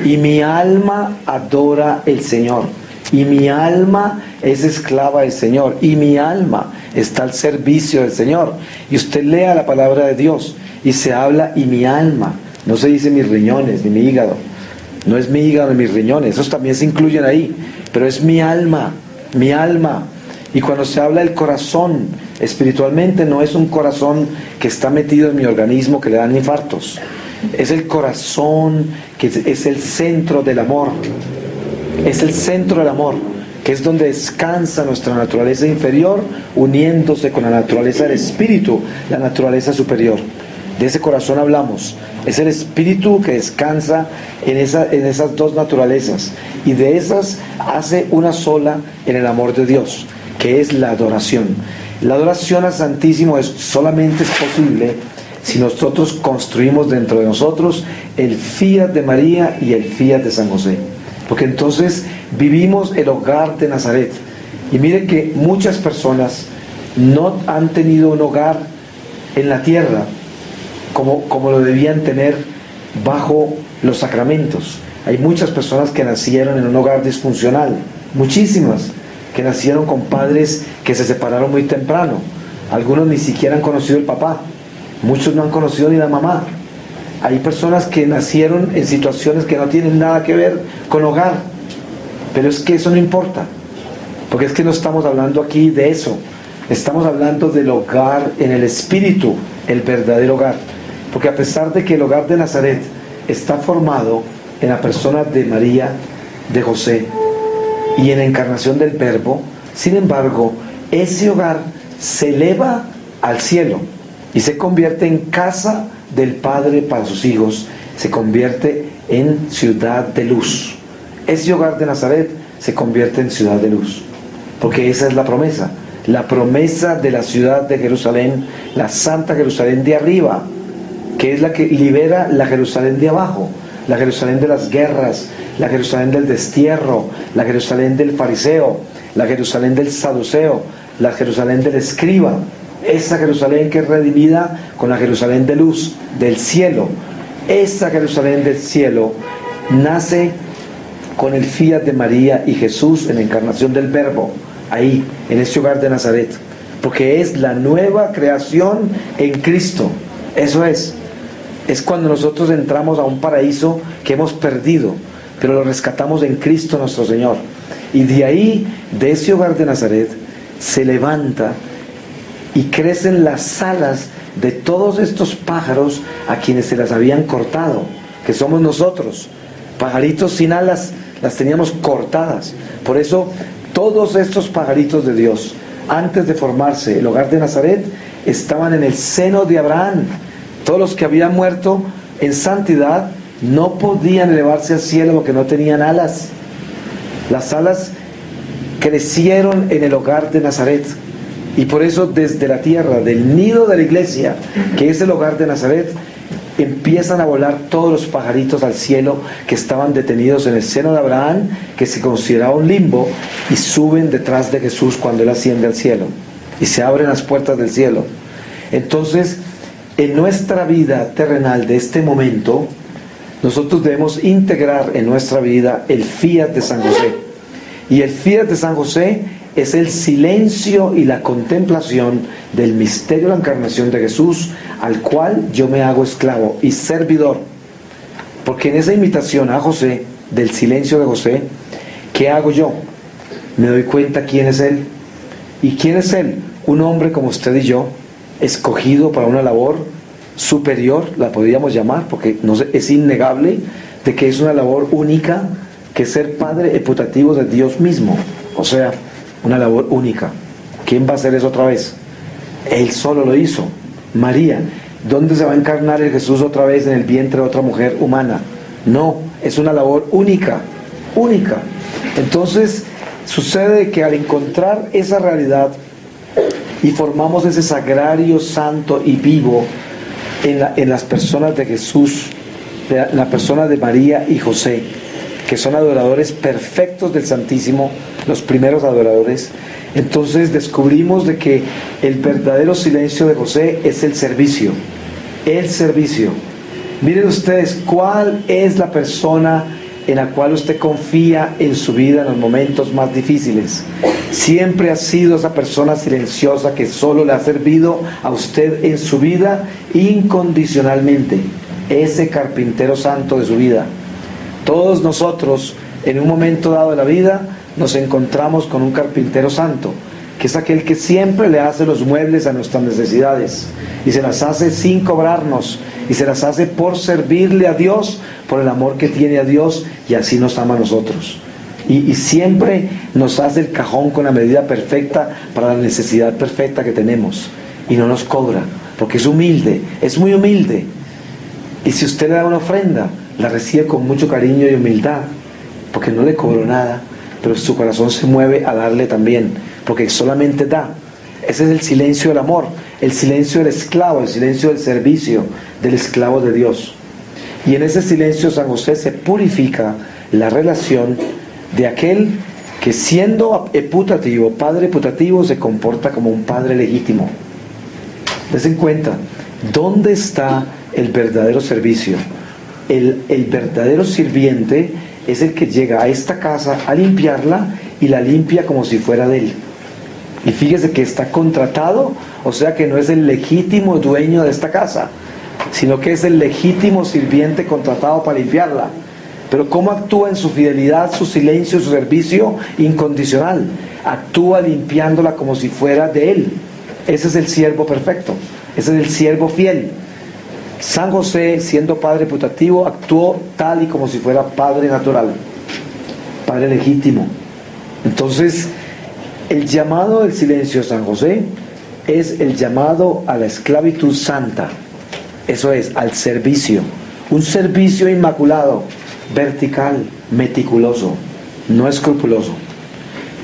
Y mi alma adora al Señor. Y mi alma es esclava del Señor. Y mi alma está al servicio del Señor. Y usted lea la palabra de Dios y se habla y mi alma. No se dice mis riñones ni mi hígado. No es mi hígado ni mis riñones. Esos también se incluyen ahí. Pero es mi alma. Mi alma. Y cuando se habla del corazón, espiritualmente no es un corazón que está metido en mi organismo que le dan infartos. Es el corazón que es el centro del amor. Es el centro del amor, que es donde descansa nuestra naturaleza inferior, uniéndose con la naturaleza del espíritu, la naturaleza superior. De ese corazón hablamos. Es el espíritu que descansa en esas dos naturalezas. Y de esas hace una sola en el amor de Dios, que es la adoración. La adoración al Santísimo solamente es posible si nosotros construimos dentro de nosotros el fiat de María y el fiat de San José. Porque entonces vivimos el hogar de Nazaret. Y miren que muchas personas no han tenido un hogar en la tierra como lo debían tener bajo los sacramentos. Hay muchas personas que nacieron en un hogar disfuncional, muchísimas, que nacieron con padres que se separaron muy temprano. Algunos ni siquiera han conocido el papá, muchos no han conocido ni la mamá. Hay personas que nacieron en situaciones que no tienen nada que ver con hogar, pero es que eso no importa, porque es que no estamos hablando aquí de eso. Estamos hablando del hogar en el espíritu, el verdadero hogar. Porque a pesar de que el hogar de Nazaret está formado en la persona de María, de José y en la encarnación del Verbo, sin embargo, ese hogar se eleva al cielo y se convierte en casa del Padre para sus hijos, se convierte en ciudad de luz. Ese hogar de Nazaret se convierte en ciudad de luz, porque esa es la promesa de la ciudad de Jerusalén, la Santa Jerusalén de arriba, que es la que libera la Jerusalén de abajo, la Jerusalén de las guerras, la Jerusalén del destierro, la Jerusalén del fariseo, la Jerusalén del saduceo, la Jerusalén del escriba. Esa Jerusalén que es redimida con la Jerusalén de luz, del cielo. Esa Jerusalén del cielo nace con el fiat de María y Jesús en la encarnación del Verbo, ahí, en este hogar de Nazaret, porque es la nueva creación en Cristo. Eso es cuando nosotros entramos a un paraíso que hemos perdido, pero lo rescatamos en Cristo nuestro Señor. Y de ahí, de ese hogar de Nazaret, se levanta y crecen las alas de todos estos pájaros a quienes se las habían cortado, que somos nosotros. Pajaritos sin alas, las teníamos cortadas. Por eso, todos estos pajaritos de Dios, antes de formarse el hogar de Nazaret, estaban en el seno de Abraham. Todos los que habían muerto en santidad no podían elevarse al cielo porque no tenían alas. Las alas crecieron en el hogar de Nazaret. Y por eso desde la tierra, del nido de la iglesia, que es el hogar de Nazaret, empiezan a volar todos los pajaritos al cielo que estaban detenidos en el seno de Abraham, que se consideraba un limbo, y suben detrás de Jesús cuando Él asciende al cielo. Y se abren las puertas del cielo. Entonces, en nuestra vida terrenal de este momento, nosotros debemos integrar en nuestra vida el fiat de San José. Y el fiat de San José es el silencio y la contemplación del misterio de la encarnación de Jesús, al cual yo me hago esclavo y servidor. Porque en esa imitación a José, del silencio de José, ¿qué hago yo? Me doy cuenta quién es Él. ¿Y quién es Él? Un hombre como usted y yo, escogido para una labor superior, la podríamos llamar, porque no sé, es innegable de que es una labor única, que es ser padre eputativo de Dios mismo. O sea, una labor única. ¿Quién va a hacer eso otra vez? Él solo lo hizo. María. ¿Dónde se va a encarnar el Jesús otra vez en el vientre de otra mujer humana? No, es una labor única, única. Entonces, sucede que al encontrar esa realidad, y formamos ese sagrario santo y vivo en las personas de Jesús, en la persona de María y José, que son adoradores perfectos del Santísimo, los primeros adoradores. Entonces descubrimos de que el verdadero silencio de José es el servicio. El servicio. Miren ustedes, ¿cuál es la persona en la cual usted confía en su vida en los momentos más difíciles? Siempre ha sido esa persona silenciosa que solo le ha servido a usted en su vida incondicionalmente. Ese carpintero santo de su vida. Todos nosotros, en un momento dado de la vida, nos encontramos con un carpintero santo, que es aquel que siempre le hace los muebles a nuestras necesidades, y se las hace sin cobrarnos, y se las hace por servirle a Dios, por el amor que tiene a Dios, y así nos ama a nosotros. Y siempre nos hace el cajón con la medida perfecta para la necesidad perfecta que tenemos, y no nos cobra, porque es humilde, es muy humilde. Y si usted le da una ofrenda, la recibe con mucho cariño y humildad, porque no le cobró nada, pero su corazón se mueve a darle también, porque solamente da. Ese es el silencio del amor, el silencio del esclavo, el silencio del servicio del esclavo de Dios. Y en ese silencio San José se purifica la relación de aquel que, siendo putativo, padre putativo, se comporta como un padre legítimo. Desen cuenta, ¿dónde está el verdadero servicio? El verdadero sirviente es el que llega a esta casa a limpiarla y la limpia como si fuera de él. Y fíjese que está contratado, o sea que no es el legítimo dueño de esta casa, sino que es el legítimo sirviente contratado para limpiarla. Pero ¿cómo actúa en su fidelidad, su silencio, su servicio incondicional? Actúa limpiándola como si fuera de él. Ese es el siervo perfecto, ese es el siervo fiel. San José, siendo padre putativo, actuó tal y como si fuera padre natural, padre legítimo. Entonces, el llamado del silencio de San José es el llamado a la esclavitud santa. Eso es, al servicio. Un servicio inmaculado, vertical, meticuloso, no escrupuloso.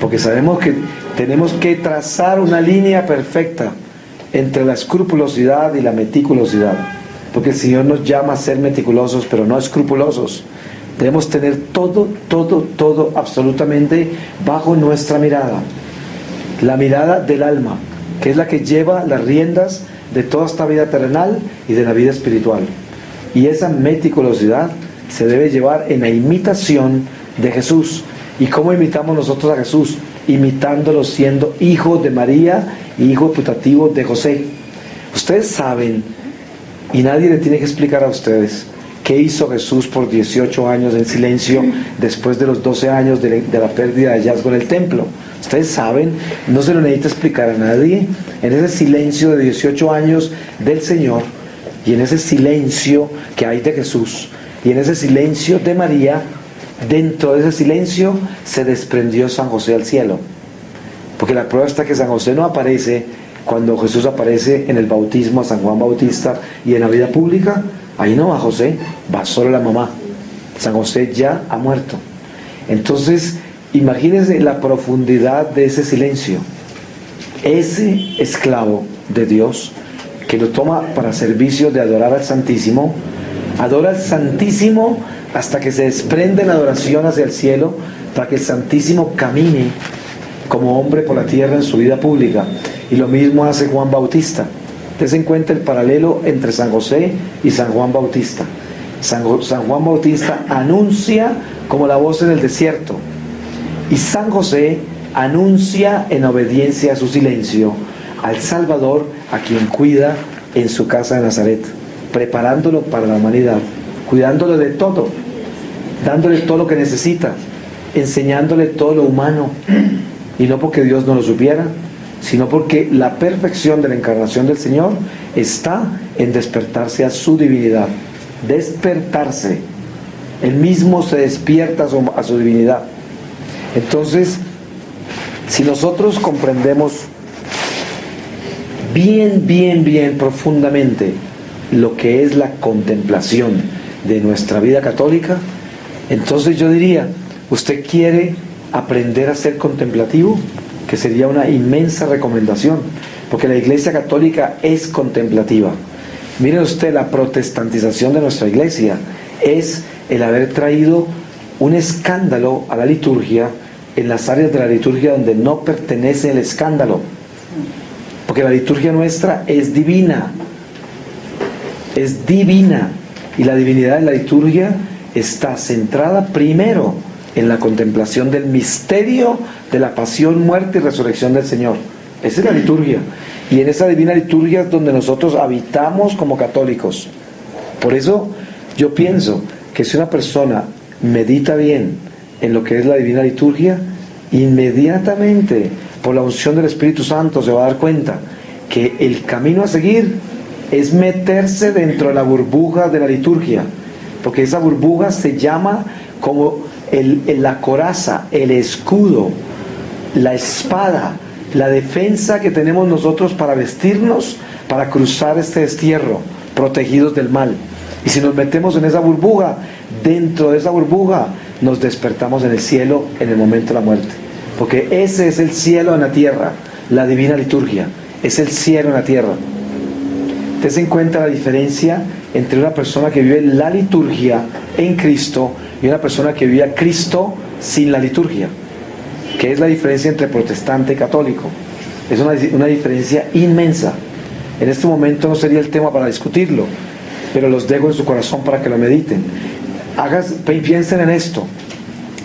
Porque sabemos que tenemos que trazar una línea perfecta entre la escrupulosidad y la meticulosidad. Porque el Señor nos llama a ser meticulosos, pero no escrupulosos. Debemos tener todo, absolutamente bajo nuestra mirada. La mirada del alma, que es la que lleva las riendas de toda esta vida terrenal y de la vida espiritual. Y esa meticulosidad se debe llevar en la imitación de Jesús. ¿Y cómo imitamos nosotros a Jesús? Imitándolo siendo hijo de María y hijo putativo de José. Ustedes saben, y nadie le tiene que explicar a ustedes, qué hizo Jesús por 18 años en silencio después de los 12 años de la pérdida de hallazgo en el templo. Ustedes saben, no se lo necesita explicar a nadie. En ese silencio de 18 años del Señor, y en ese silencio que hay de Jesús, y en ese silencio de María, dentro de ese silencio se desprendió San José al cielo. Porque la prueba está que San José no aparece cuando Jesús aparece en el bautismo a San Juan Bautista, y en la vida pública, ahí no va José, va solo la mamá. San José ya ha muerto. Entonces, imagínense la profundidad de ese silencio. Ese esclavo de Dios, que lo toma para servicio de adorar al Santísimo, adora al Santísimo hasta que se desprende la adoración hacia el cielo, para que el Santísimo camine como hombre por la tierra en su vida pública. Y lo mismo hace Juan Bautista. Ustedes encuentran el paralelo entre San José y San Juan Bautista. San Juan Bautista anuncia como la voz en el desierto, y San José anuncia en obediencia a su silencio al Salvador, a quien cuida en su casa de Nazaret, preparándolo para la humanidad, cuidándolo de todo, dándole todo lo que necesita, enseñándole todo lo humano. Y no porque Dios no lo supiera, sino porque la perfección de la encarnación del Señor está en despertarse a su divinidad. Despertarse. Él mismo se despierta a su divinidad. Entonces, si nosotros comprendemos bien profundamente lo que es la contemplación de nuestra vida católica, entonces yo diría, ¿usted quiere aprender a ser contemplativo? Que sería una inmensa recomendación. porque la Iglesia Católica es contemplativa. Miren usted, la protestantización de nuestra Iglesia es el haber traído un escándalo a la liturgia en las áreas de la liturgia donde no pertenece el escándalo, porque la liturgia nuestra es divina, y la divinidad de la liturgia está centrada primero en la contemplación del misterio de la pasión, muerte y resurrección del Señor. Esa es la liturgia, y en esa divina liturgia es donde nosotros habitamos como católicos. Por eso yo pienso que si una persona medita bien en lo que es la divina liturgia, inmediatamente por la unción del Espíritu Santo se va a dar cuenta que el camino a seguir es meterse dentro de la burbuja de la liturgia, porque esa burbuja se llama como la coraza, el escudo, la espada, la defensa que tenemos nosotros para vestirnos, para cruzar este destierro, protegidos del mal. Y si nos metemos en esa burbuja, dentro de esa burbuja nos despertamos en el cielo en el momento de la muerte, porque ese es el cielo en la tierra. La divina liturgia es el cielo en la tierra. Tense en cuenta la diferencia entre una persona que vive la liturgia en Cristo y una persona que vive a Cristo sin la liturgia. ¿Qué es la diferencia entre protestante y católico? Es una diferencia inmensa. En este momento no sería el tema para discutirlo, pero los dejo en su corazón para que lo mediten. Piensen en esto.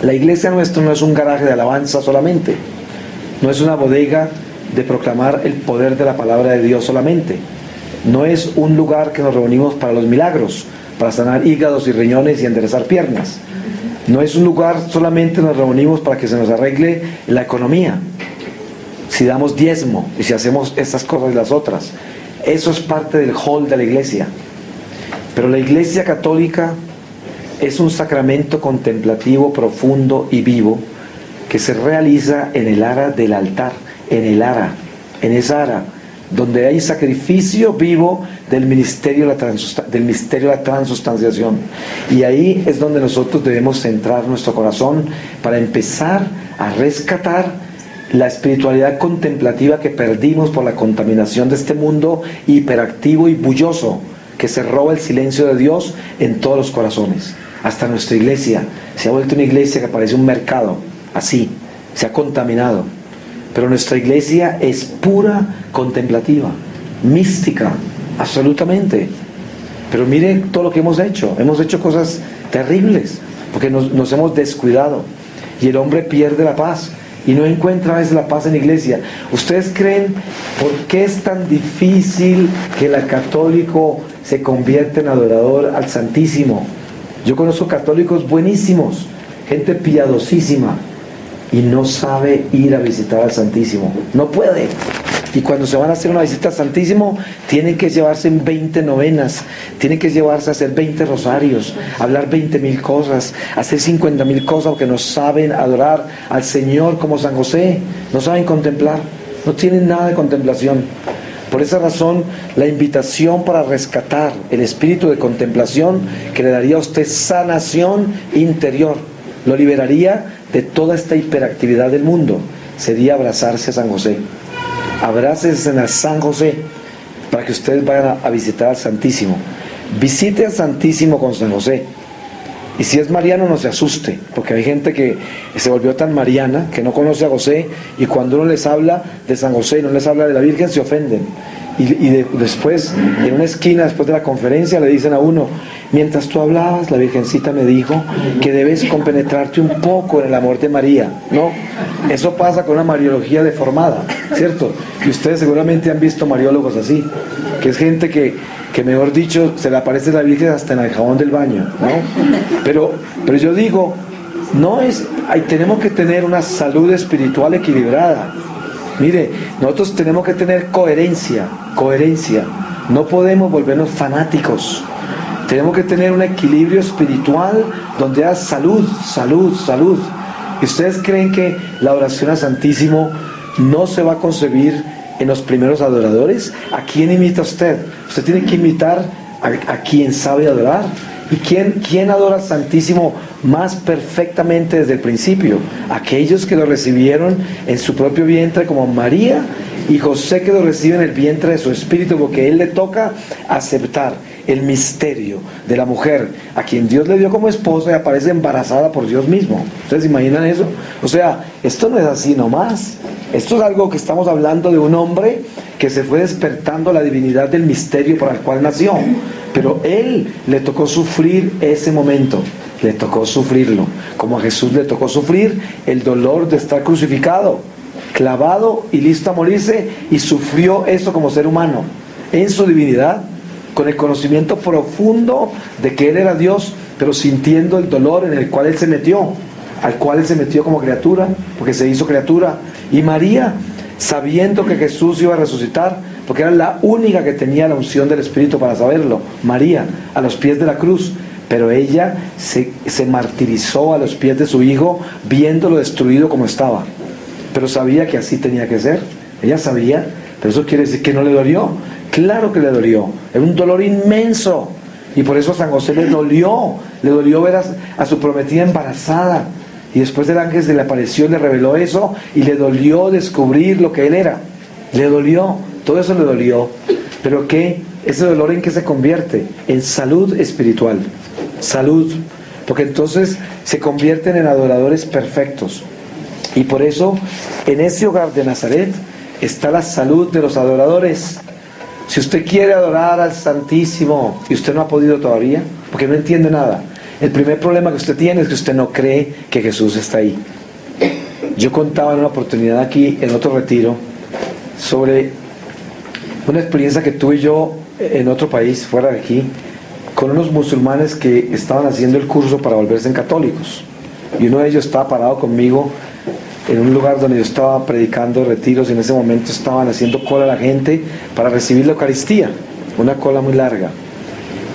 La iglesia nuestra no es un garaje de alabanza solamente, no es una bodega de proclamar el poder de la palabra de Dios solamente, no es un lugar que nos reunimos para los milagros, para sanar hígados y riñones y enderezar piernas, no es un lugar solamente nos reunimos para que se nos arregle la economía, si damos diezmo y si hacemos estas cosas y las otras. Eso es parte del hall de la iglesia. Pero la Iglesia Católica es un sacramento contemplativo profundo y vivo que se realiza en el ara del altar, en esa ara donde hay sacrificio vivo del misterio de la transustanciación. Y ahí es donde nosotros debemos centrar nuestro corazón para empezar a rescatar la espiritualidad contemplativa que perdimos por la contaminación de este mundo hiperactivo y bulloso, que se roba el silencio de Dios en todos los corazones. Hasta nuestra iglesia se ha vuelto una iglesia que parece un mercado, así, se ha contaminado. Pero nuestra iglesia es pura contemplativa, mística, absolutamente. Pero mire todo lo que hemos hecho cosas terribles, porque nos hemos descuidado, y el hombre pierde la paz, y no encuentra a veces la paz en la iglesia. ¿Ustedes creen por qué es tan difícil que el católico se convierta en adorador al Santísimo? Yo conozco católicos buenísimos, gente piadosísima, y no sabe ir a visitar al Santísimo, no puede. Y cuando se van a hacer una visita al Santísimo, tienen que llevarse en 20 novenas, tienen que llevarse a hacer 20 rosarios, hablar 20.000 cosas, hacer 50.000 cosas, porque no saben adorar al Señor como San José, no saben contemplar, no tienen nada de contemplación. Por esa razón, la invitación para rescatar el espíritu de contemplación que le daría a usted sanación interior, lo liberaría de toda esta hiperactividad del mundo, sería abrazarse a San José. Abrácense a San José para que ustedes vayan a visitar al Santísimo. Visite al Santísimo con San José. Y si es mariano, no se asuste, porque hay gente que se volvió tan mariana que no conoce a José, y cuando uno les habla de San José y no les habla de la Virgen, se ofenden. Después, en una esquina, después de la conferencia, le dicen a uno: mientras tú hablabas, la Virgencita me dijo que debes compenetrarte un poco en el amor de María. No, eso pasa con una mariología deformada, ¿cierto? Y ustedes seguramente han visto mariólogos así, que es gente que mejor dicho, se le aparece la Virgen hasta en el jabón del baño, ¿no? Pero yo digo, tenemos que tener una salud espiritual equilibrada. Mire, nosotros tenemos que tener coherencia, no podemos volvernos fanáticos. Tenemos que tener un equilibrio espiritual donde haya salud. ¿Y ustedes creen que la oración al Santísimo no se va a concebir en los primeros adoradores? ¿A quién imita usted? Usted tiene que imitar a quien sabe adorar. ¿Y quién adora al Santísimo más perfectamente desde el principio? Aquellos que lo recibieron en su propio vientre como María y José que lo recibe en el vientre de su espíritu, porque él le toca aceptar el misterio de la mujer a quien Dios le dio como esposa y aparece embarazada por Dios mismo. ¿Ustedes imaginan eso? O sea, esto no es así nomás. Esto es algo que estamos hablando de un hombre que se fue despertando la divinidad del misterio para el cual nació. Pero él le tocó sufrir ese momento. Le tocó sufrirlo. Como a Jesús le tocó sufrir el dolor de estar crucificado, clavado y listo a morirse, y sufrió eso como ser humano en su divinidad, con el conocimiento profundo de que Él era Dios, pero sintiendo el dolor en el cual Él se metió, al cual Él se metió como criatura, porque se hizo criatura. Y María, sabiendo que Jesús iba a resucitar, porque era la única que tenía la unción del Espíritu para saberlo, María, a los pies de la cruz, pero ella se martirizó a los pies de su hijo, viéndolo destruido como estaba, pero sabía que así tenía que ser. Ella sabía, pero eso quiere decir que no le dolió. Claro que le dolió, era un dolor inmenso, y por eso a San José le dolió ver a su prometida embarazada, y después el ángel se le apareció y le reveló eso, y le dolió descubrir lo que él era, le dolió, todo eso le dolió. Pero ¿qué? Ese dolor, ¿en qué se convierte? En salud espiritual, salud, porque entonces se convierten en adoradores perfectos. Y por eso en ese hogar de Nazaret está la salud de los adoradores. Si usted quiere adorar al Santísimo y usted no ha podido todavía, porque no entiende nada, el primer problema que usted tiene es que usted no cree que Jesús está ahí. Yo contaba en una oportunidad aquí, en otro retiro, sobre una experiencia que tuve yo en otro país, fuera de aquí, con unos musulmanes que estaban haciendo el curso para volverse católicos. Y uno de ellos estaba parado conmigo en un lugar donde yo estaba predicando retiros, y en ese momento estaban haciendo cola a la gente para recibir la Eucaristía, una cola muy larga.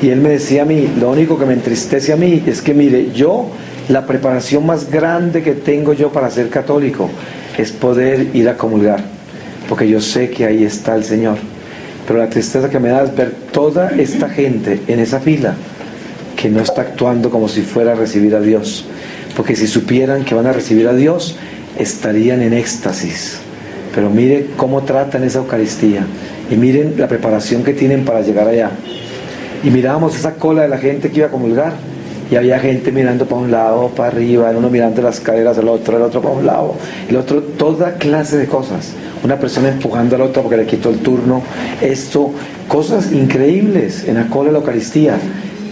Y él me decía a mí, lo único que me entristece a mí es que mire, yo, la preparación más grande que tengo yo para ser católico es poder ir a comulgar, porque yo sé que ahí está el Señor. Pero la tristeza que me da es ver toda esta gente en esa fila que no está actuando como si fuera a recibir a Dios, porque si supieran que van a recibir a Dios, estarían en éxtasis. Pero miren cómo tratan esa Eucaristía, y miren la preparación que tienen para llegar allá. Y mirábamos esa cola de la gente que iba a comulgar, y había gente mirando para un lado, para arriba, uno mirando las caderas al otro, el otro para un lado, el otro, toda clase de cosas. Una persona empujando al otro porque le quitó el turno. Esto, cosas increíbles en la cola de la Eucaristía.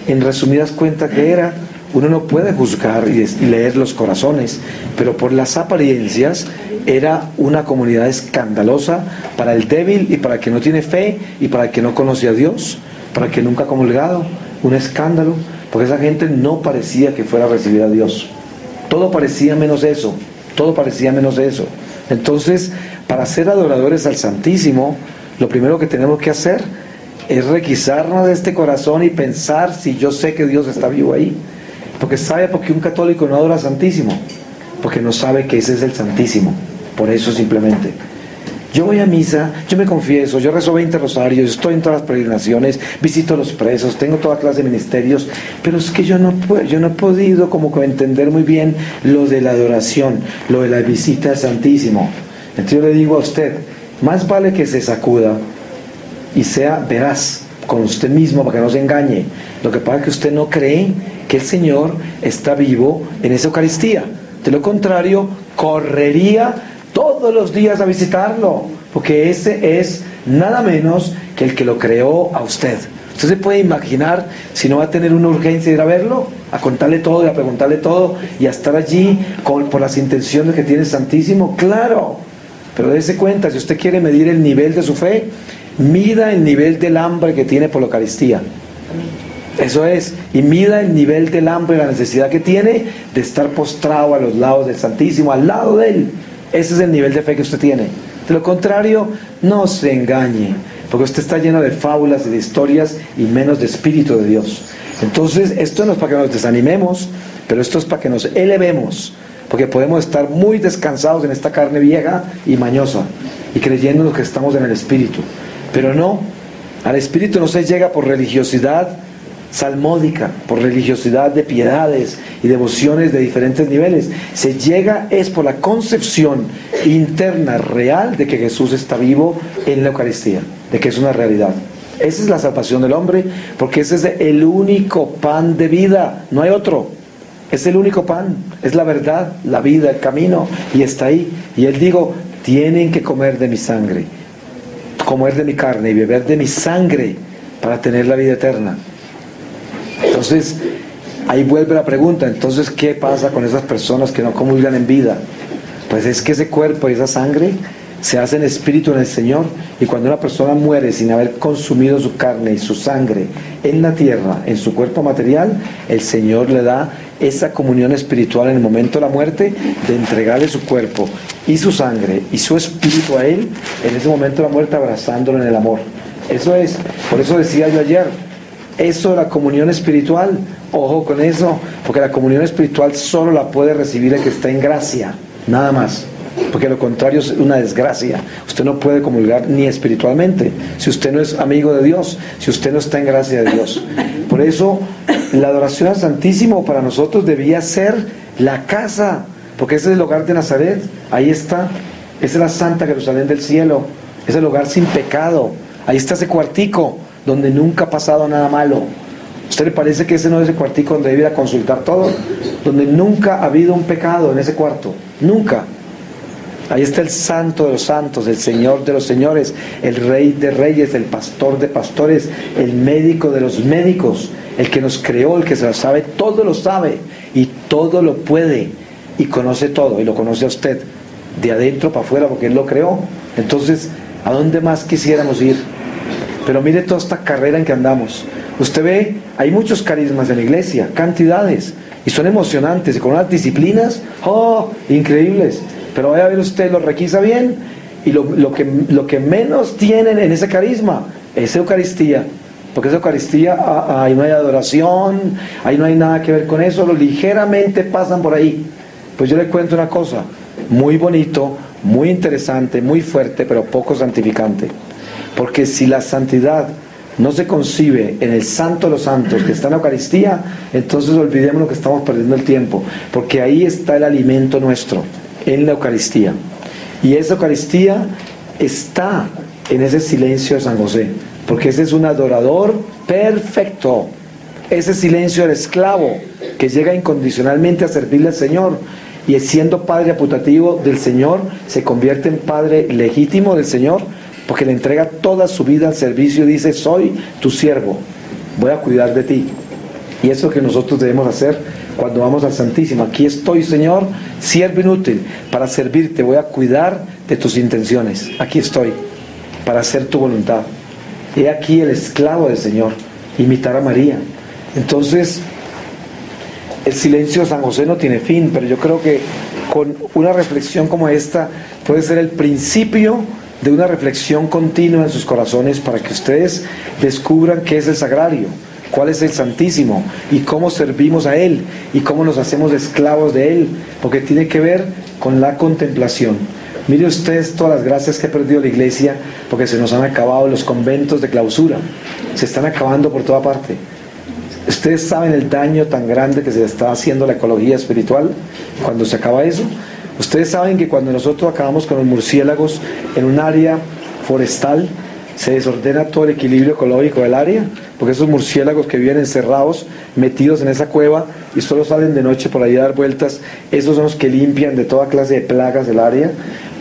En resumidas cuentas, ¿qué era? Uno no puede juzgar y leer los corazones, pero por las apariencias era una comunidad escandalosa para el débil y para el que no tiene fe y para el que no conoce a Dios, para el que nunca ha comulgado. Un escándalo, porque esa gente no parecía que fuera a recibir a Dios. Todo parecía menos eso, todo parecía menos eso. Entonces, para ser adoradores al Santísimo, lo primero que tenemos que hacer es requisarnos de este corazón y pensar si yo sé que Dios está vivo ahí. Porque ¿sabe por qué un católico no adora al Santísimo? Porque no sabe que ese es el Santísimo. Por eso simplemente. Yo voy a misa, yo me confieso, yo rezo 20 rosarios, estoy en todas las peregrinaciones, visito a los presos, tengo toda clase de ministerios, pero es que yo no he podido como que entender muy bien lo de la adoración, lo de la visita al Santísimo. Entonces yo le digo a usted, más vale que se sacuda y sea veraz con usted mismo para que no se engañe. Lo que pasa es que usted no cree que el Señor está vivo en esa Eucaristía. De lo contrario, correría todos los días a visitarlo, porque ese es nada menos que el que lo creó a usted. Usted se puede imaginar si no va a tener una urgencia de ir a verlo, a contarle todo y a preguntarle todo y a estar allí por las intenciones que tiene el Santísimo. Claro, pero dése cuenta, si usted quiere medir el nivel de su fe, mida el nivel del hambre que tiene por la Eucaristía. Eso es, y mida el nivel del hambre, la necesidad que tiene de estar postrado a los lados del Santísimo, al lado de Él. Ese es el nivel de fe que usted tiene. De lo contrario, no se engañe, porque usted está lleno de fábulas y de historias y menos de Espíritu de Dios. Entonces, esto no es para que nos desanimemos, pero esto es para que nos elevemos, porque podemos estar muy descansados en esta carne vieja y mañosa, y creyendo que estamos en el Espíritu. Pero no, al Espíritu no se llega por religiosidad, salmódica, por religiosidad de piedades y devociones de diferentes niveles. Se llega es por la concepción interna real de que Jesús está vivo en la Eucaristía, de que es una realidad. Esa es la salvación del hombre, porque ese es el único pan de vida, no hay otro. Es el único pan, es la verdad, la vida, el camino, y está ahí. Y él dijo, tienen que comer de mi sangre, comer de mi carne y beber de mi sangre para tener la vida eterna. Entonces, ahí vuelve la pregunta, entonces, ¿qué pasa con esas personas que no comulgan en vida? Pues es que ese cuerpo y esa sangre se hacen espíritu en el Señor, y cuando una persona muere sin haber consumido su carne y su sangre en la tierra, en su cuerpo material, el Señor le da esa comunión espiritual en el momento de la muerte, de entregarle su cuerpo y su sangre y su espíritu a Él, en ese momento de la muerte, abrazándolo en el amor. Eso es, por eso decía yo ayer, eso de la comunión espiritual, ojo con eso, porque la comunión espiritual solo la puede recibir el que está en gracia, nada más. Porque lo contrario es una desgracia. Usted no puede comulgar ni espiritualmente si usted no es amigo de Dios, si usted no está en gracia de Dios. Por eso la adoración al Santísimo para nosotros debía ser la casa, porque ese es el hogar de Nazaret. Ahí está, esa es la Santa Jerusalén del cielo, es el hogar sin pecado. Ahí está ese cuartico donde nunca ha pasado nada malo. ¿A usted le parece que ese no es el cuartico donde debe ir a consultar todo? Donde nunca ha habido un pecado en ese cuarto, nunca. Ahí está el Santo de los santos, el Señor de los señores, el Rey de reyes, el Pastor de pastores, el Médico de los médicos, el que nos creó, el que se lo sabe, todo lo sabe y todo lo puede y conoce todo, y lo conoce a usted de adentro para afuera porque Él lo creó. Entonces, ¿a dónde más quisiéramos ir? Pero mire toda esta carrera en que andamos. Usted ve, hay muchos carismas en la iglesia, cantidades, y son emocionantes, y con unas disciplinas, ¡oh!, increíbles. Pero vaya a ver usted, lo requisa bien, y lo que menos tienen en ese carisma es Eucaristía. Porque esa Eucaristía, ahí no hay adoración, ahí no hay nada que ver con eso, ligeramente pasan por ahí. Pues yo le cuento una cosa, muy bonito, muy interesante, muy fuerte, pero poco santificante. Porque si la santidad no se concibe en el Santo de los Santos, que está en la Eucaristía, entonces olvidemos que estamos perdiendo el tiempo, porque ahí está el alimento nuestro, en la Eucaristía. Y esa Eucaristía está en ese silencio de San José, porque ese es un adorador perfecto. Ese silencio del esclavo que llega incondicionalmente a servirle al Señor, y siendo padre putativo del Señor, se convierte en padre legítimo del Señor, porque le entrega toda su vida al servicio y dice, soy tu siervo, voy a cuidar de ti. Y eso es lo que nosotros debemos hacer cuando vamos al Santísimo. Aquí estoy, Señor, siervo inútil, para servirte, voy a cuidar de tus intenciones. Aquí estoy, para hacer tu voluntad. He aquí el esclavo del Señor, imitar a María. Entonces, el silencio de San José no tiene fin, pero yo creo que con una reflexión como esta puede ser el principio de una reflexión continua en sus corazones, para que ustedes descubran qué es el sagrario, cuál es el Santísimo y cómo servimos a Él y cómo nos hacemos esclavos de Él, porque tiene que ver con la contemplación. Mire ustedes todas las gracias que ha perdido la iglesia, porque se nos han acabado los conventos de clausura, se están acabando por toda parte. Ustedes saben el daño tan grande que se está haciendo a la ecología espiritual cuando se acaba eso. Ustedes saben que cuando nosotros acabamos con los murciélagos en un área forestal, se desordena todo el equilibrio ecológico del área, porque esos murciélagos que viven encerrados, metidos en esa cueva y solo salen de noche por ahí a dar vueltas, esos son los que limpian de toda clase de plagas del área.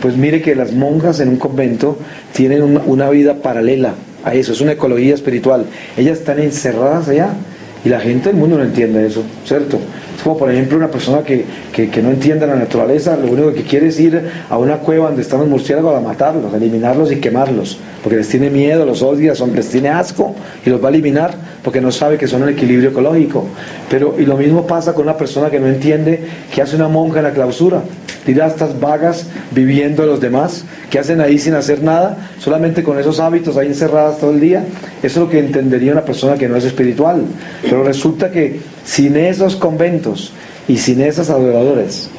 Pues mire que las monjas en un convento tienen una vida paralela a eso, es una ecología espiritual. Ellas están encerradas allá y la gente del mundo no entiende eso, ¿cierto? Es como por ejemplo una persona que no entiende la naturaleza, lo único que quiere es ir a una cueva donde están los murciélagos a matarlos, a eliminarlos y quemarlos, porque les tiene miedo, los odia, les tiene asco y los va a eliminar porque no sabe que son el equilibrio ecológico. Y lo mismo pasa con una persona que no entiende qué hace una monja en la clausura. Dirá, estas vagas viviendo de los demás, que hacen ahí sin hacer nada, solamente con esos hábitos ahí encerradas todo el día. Eso es lo que entendería una persona que no es espiritual. Pero resulta que sin esos conventos y sin esas adoradores,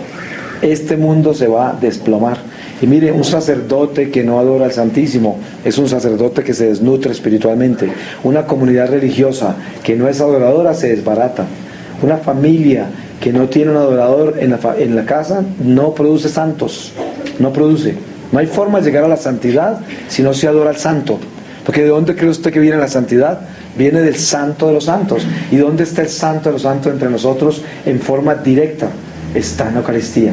este mundo se va a desplomar. Y mire, un sacerdote que no adora al Santísimo es un sacerdote que se desnutre espiritualmente. Una comunidad religiosa que no es adoradora se desbarata. Una familia que no tiene un adorador en la casa no produce santos, no produce. No hay forma de llegar a la santidad si no se adora al santo. Porque ¿de dónde cree usted que viene la santidad? Viene del santo de los santos. ¿Y dónde está el santo de los santos entre nosotros en forma directa? Está en la Eucaristía.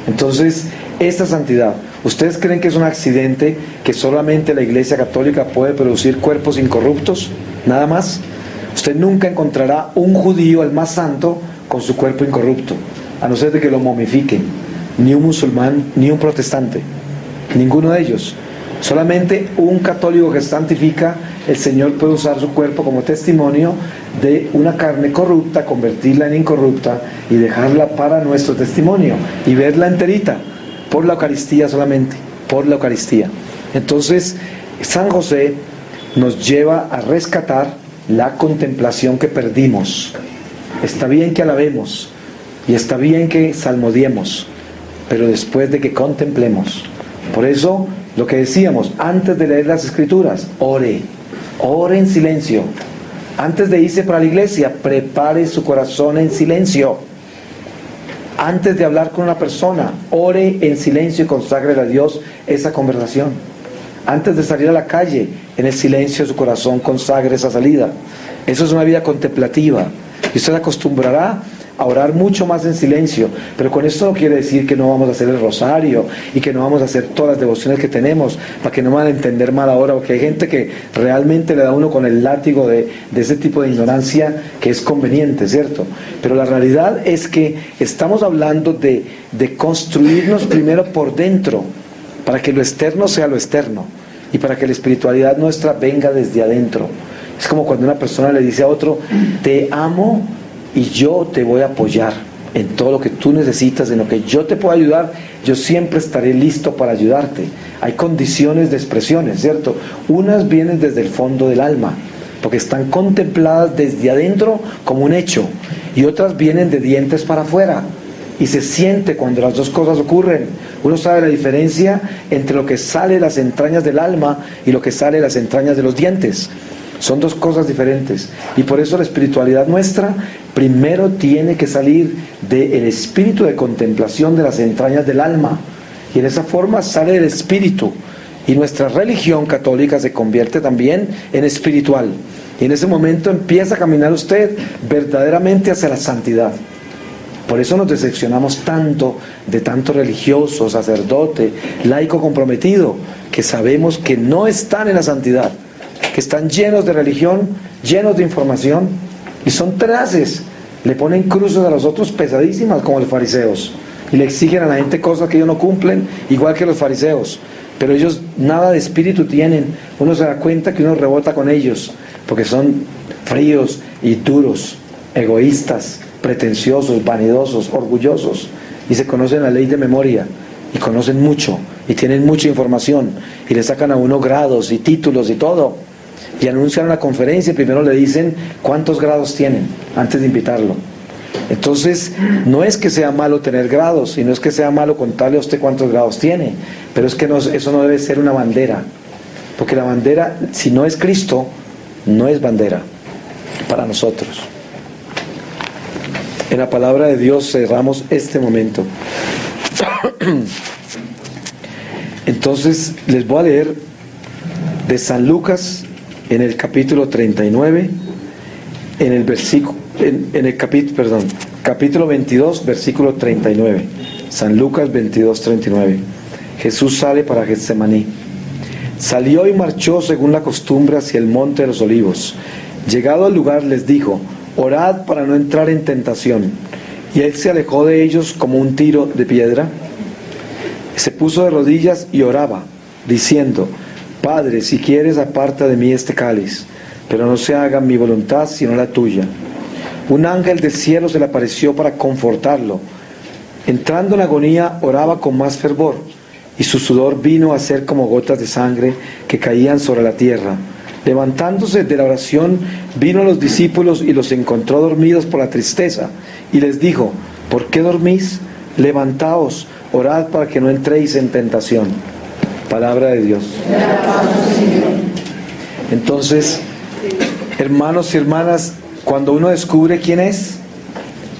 Entonces, esta santidad, ¿ustedes creen que es un accidente que solamente la Iglesia Católica puede producir cuerpos incorruptos? Nada más. Usted nunca encontrará un judío, el más santo, con su cuerpo incorrupto, a no ser de que lo momifiquen. Ni un musulmán, ni un protestante. Ninguno de ellos. Solamente un católico que santifica, el Señor puede usar su cuerpo como testimonio de una carne corrupta, convertirla en incorrupta y dejarla para nuestro testimonio y verla enterita, por la Eucaristía solamente, por la Eucaristía. Entonces, San José nos lleva a rescatar la contemplación que perdimos. Está bien que alabemos y está bien que salmodiemos, pero después de que contemplemos. Por eso, lo que decíamos, antes de leer las Escrituras, ore en silencio. Antes de irse para la iglesia, prepare su corazón en silencio. Antes de hablar con una persona, ore en silencio y consagre a Dios esa conversación. Antes de salir a la calle, en el silencio de su corazón, consagre esa salida. Eso es una vida contemplativa. Y usted se acostumbrará a orar mucho más en silencio, pero con esto no quiere decir que no vamos a hacer el rosario y que no vamos a hacer todas las devociones que tenemos, para que no me van a entender mal ahora, porque hay gente que realmente le da a uno con el látigo de ese tipo de ignorancia que es conveniente, ¿cierto? Pero la realidad es que estamos hablando de construirnos primero por dentro, para que lo externo sea lo externo y para que la espiritualidad nuestra venga desde adentro. Es como cuando una persona le dice a otro, te amo y yo te voy a apoyar en todo lo que tú necesitas, en lo que yo te puedo ayudar, yo siempre estaré listo para ayudarte. Hay condiciones de expresiones, ¿cierto? Unas vienen desde el fondo del alma, porque están contempladas desde adentro como un hecho, y otras vienen de dientes para afuera, y se siente cuando las dos cosas ocurren. Uno sabe la diferencia entre lo que sale de las entrañas del alma y lo que sale de las entrañas de los dientes. Son dos cosas diferentes, y por eso la espiritualidad nuestra primero tiene que salir del espíritu de contemplación de las entrañas del alma, y en esa forma sale del espíritu, y nuestra religión católica se convierte también en espiritual, y en ese momento empieza a caminar usted verdaderamente hacia la santidad. Por eso nos decepcionamos tanto de tanto religioso, sacerdote, laico comprometido, que sabemos que no están en la santidad, que están llenos de religión, llenos de información, y son tenaces. Le ponen cruces a los otros pesadísimas, como los fariseos, y le exigen a la gente cosas que ellos no cumplen, igual que los fariseos. Pero ellos nada de espíritu tienen. Uno se da cuenta que uno rebota con ellos, porque son fríos y duros, egoístas, pretenciosos, vanidosos, orgullosos, y se conocen la ley de memoria, y conocen mucho, y tienen mucha información, y le sacan a uno grados y títulos y todo, y anuncian una conferencia y primero le dicen cuántos grados tienen antes de invitarlo. Entonces, no es que sea malo tener grados, y no es que sea malo contarle a usted cuántos grados tiene, pero es que eso no debe ser una bandera, porque la bandera, si no es Cristo, no es bandera para nosotros. En la palabra de Dios cerramos este momento. Entonces les voy a leer de San Lucas en el capítulo 39, en el versículo, capítulo 22, versículo 39. San Lucas 22, 39. Jesús sale para Getsemaní. Salió y marchó según la costumbre hacia el monte de los olivos. Llegado al lugar les dijo, orad para no entrar en tentación. Y él se alejó de ellos como un tiro de piedra. Se puso de rodillas y oraba, diciendo, Padre, si quieres, aparta de mí este cáliz, pero no se haga mi voluntad sino la tuya. Un ángel del cielo se le apareció para confortarlo. Entrando en agonía, oraba con más fervor, y su sudor vino a ser como gotas de sangre que caían sobre la tierra. Levantándose de la oración, vino a los discípulos y los encontró dormidos por la tristeza, y les dijo, ¿por qué dormís? Levantaos, orad para que no entréis en tentación. Palabra de Dios. Entonces, hermanos y hermanas, cuando uno descubre quién es,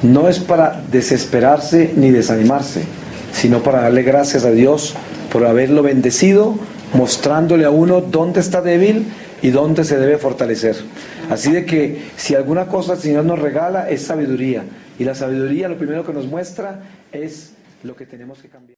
no es para desesperarse ni desanimarse, sino para darle gracias a Dios por haberlo bendecido, mostrándole a uno dónde está débil y dónde se debe fortalecer. Así de que si alguna cosa el Señor nos regala es sabiduría, y la sabiduría lo primero que nos muestra es lo que tenemos que cambiar.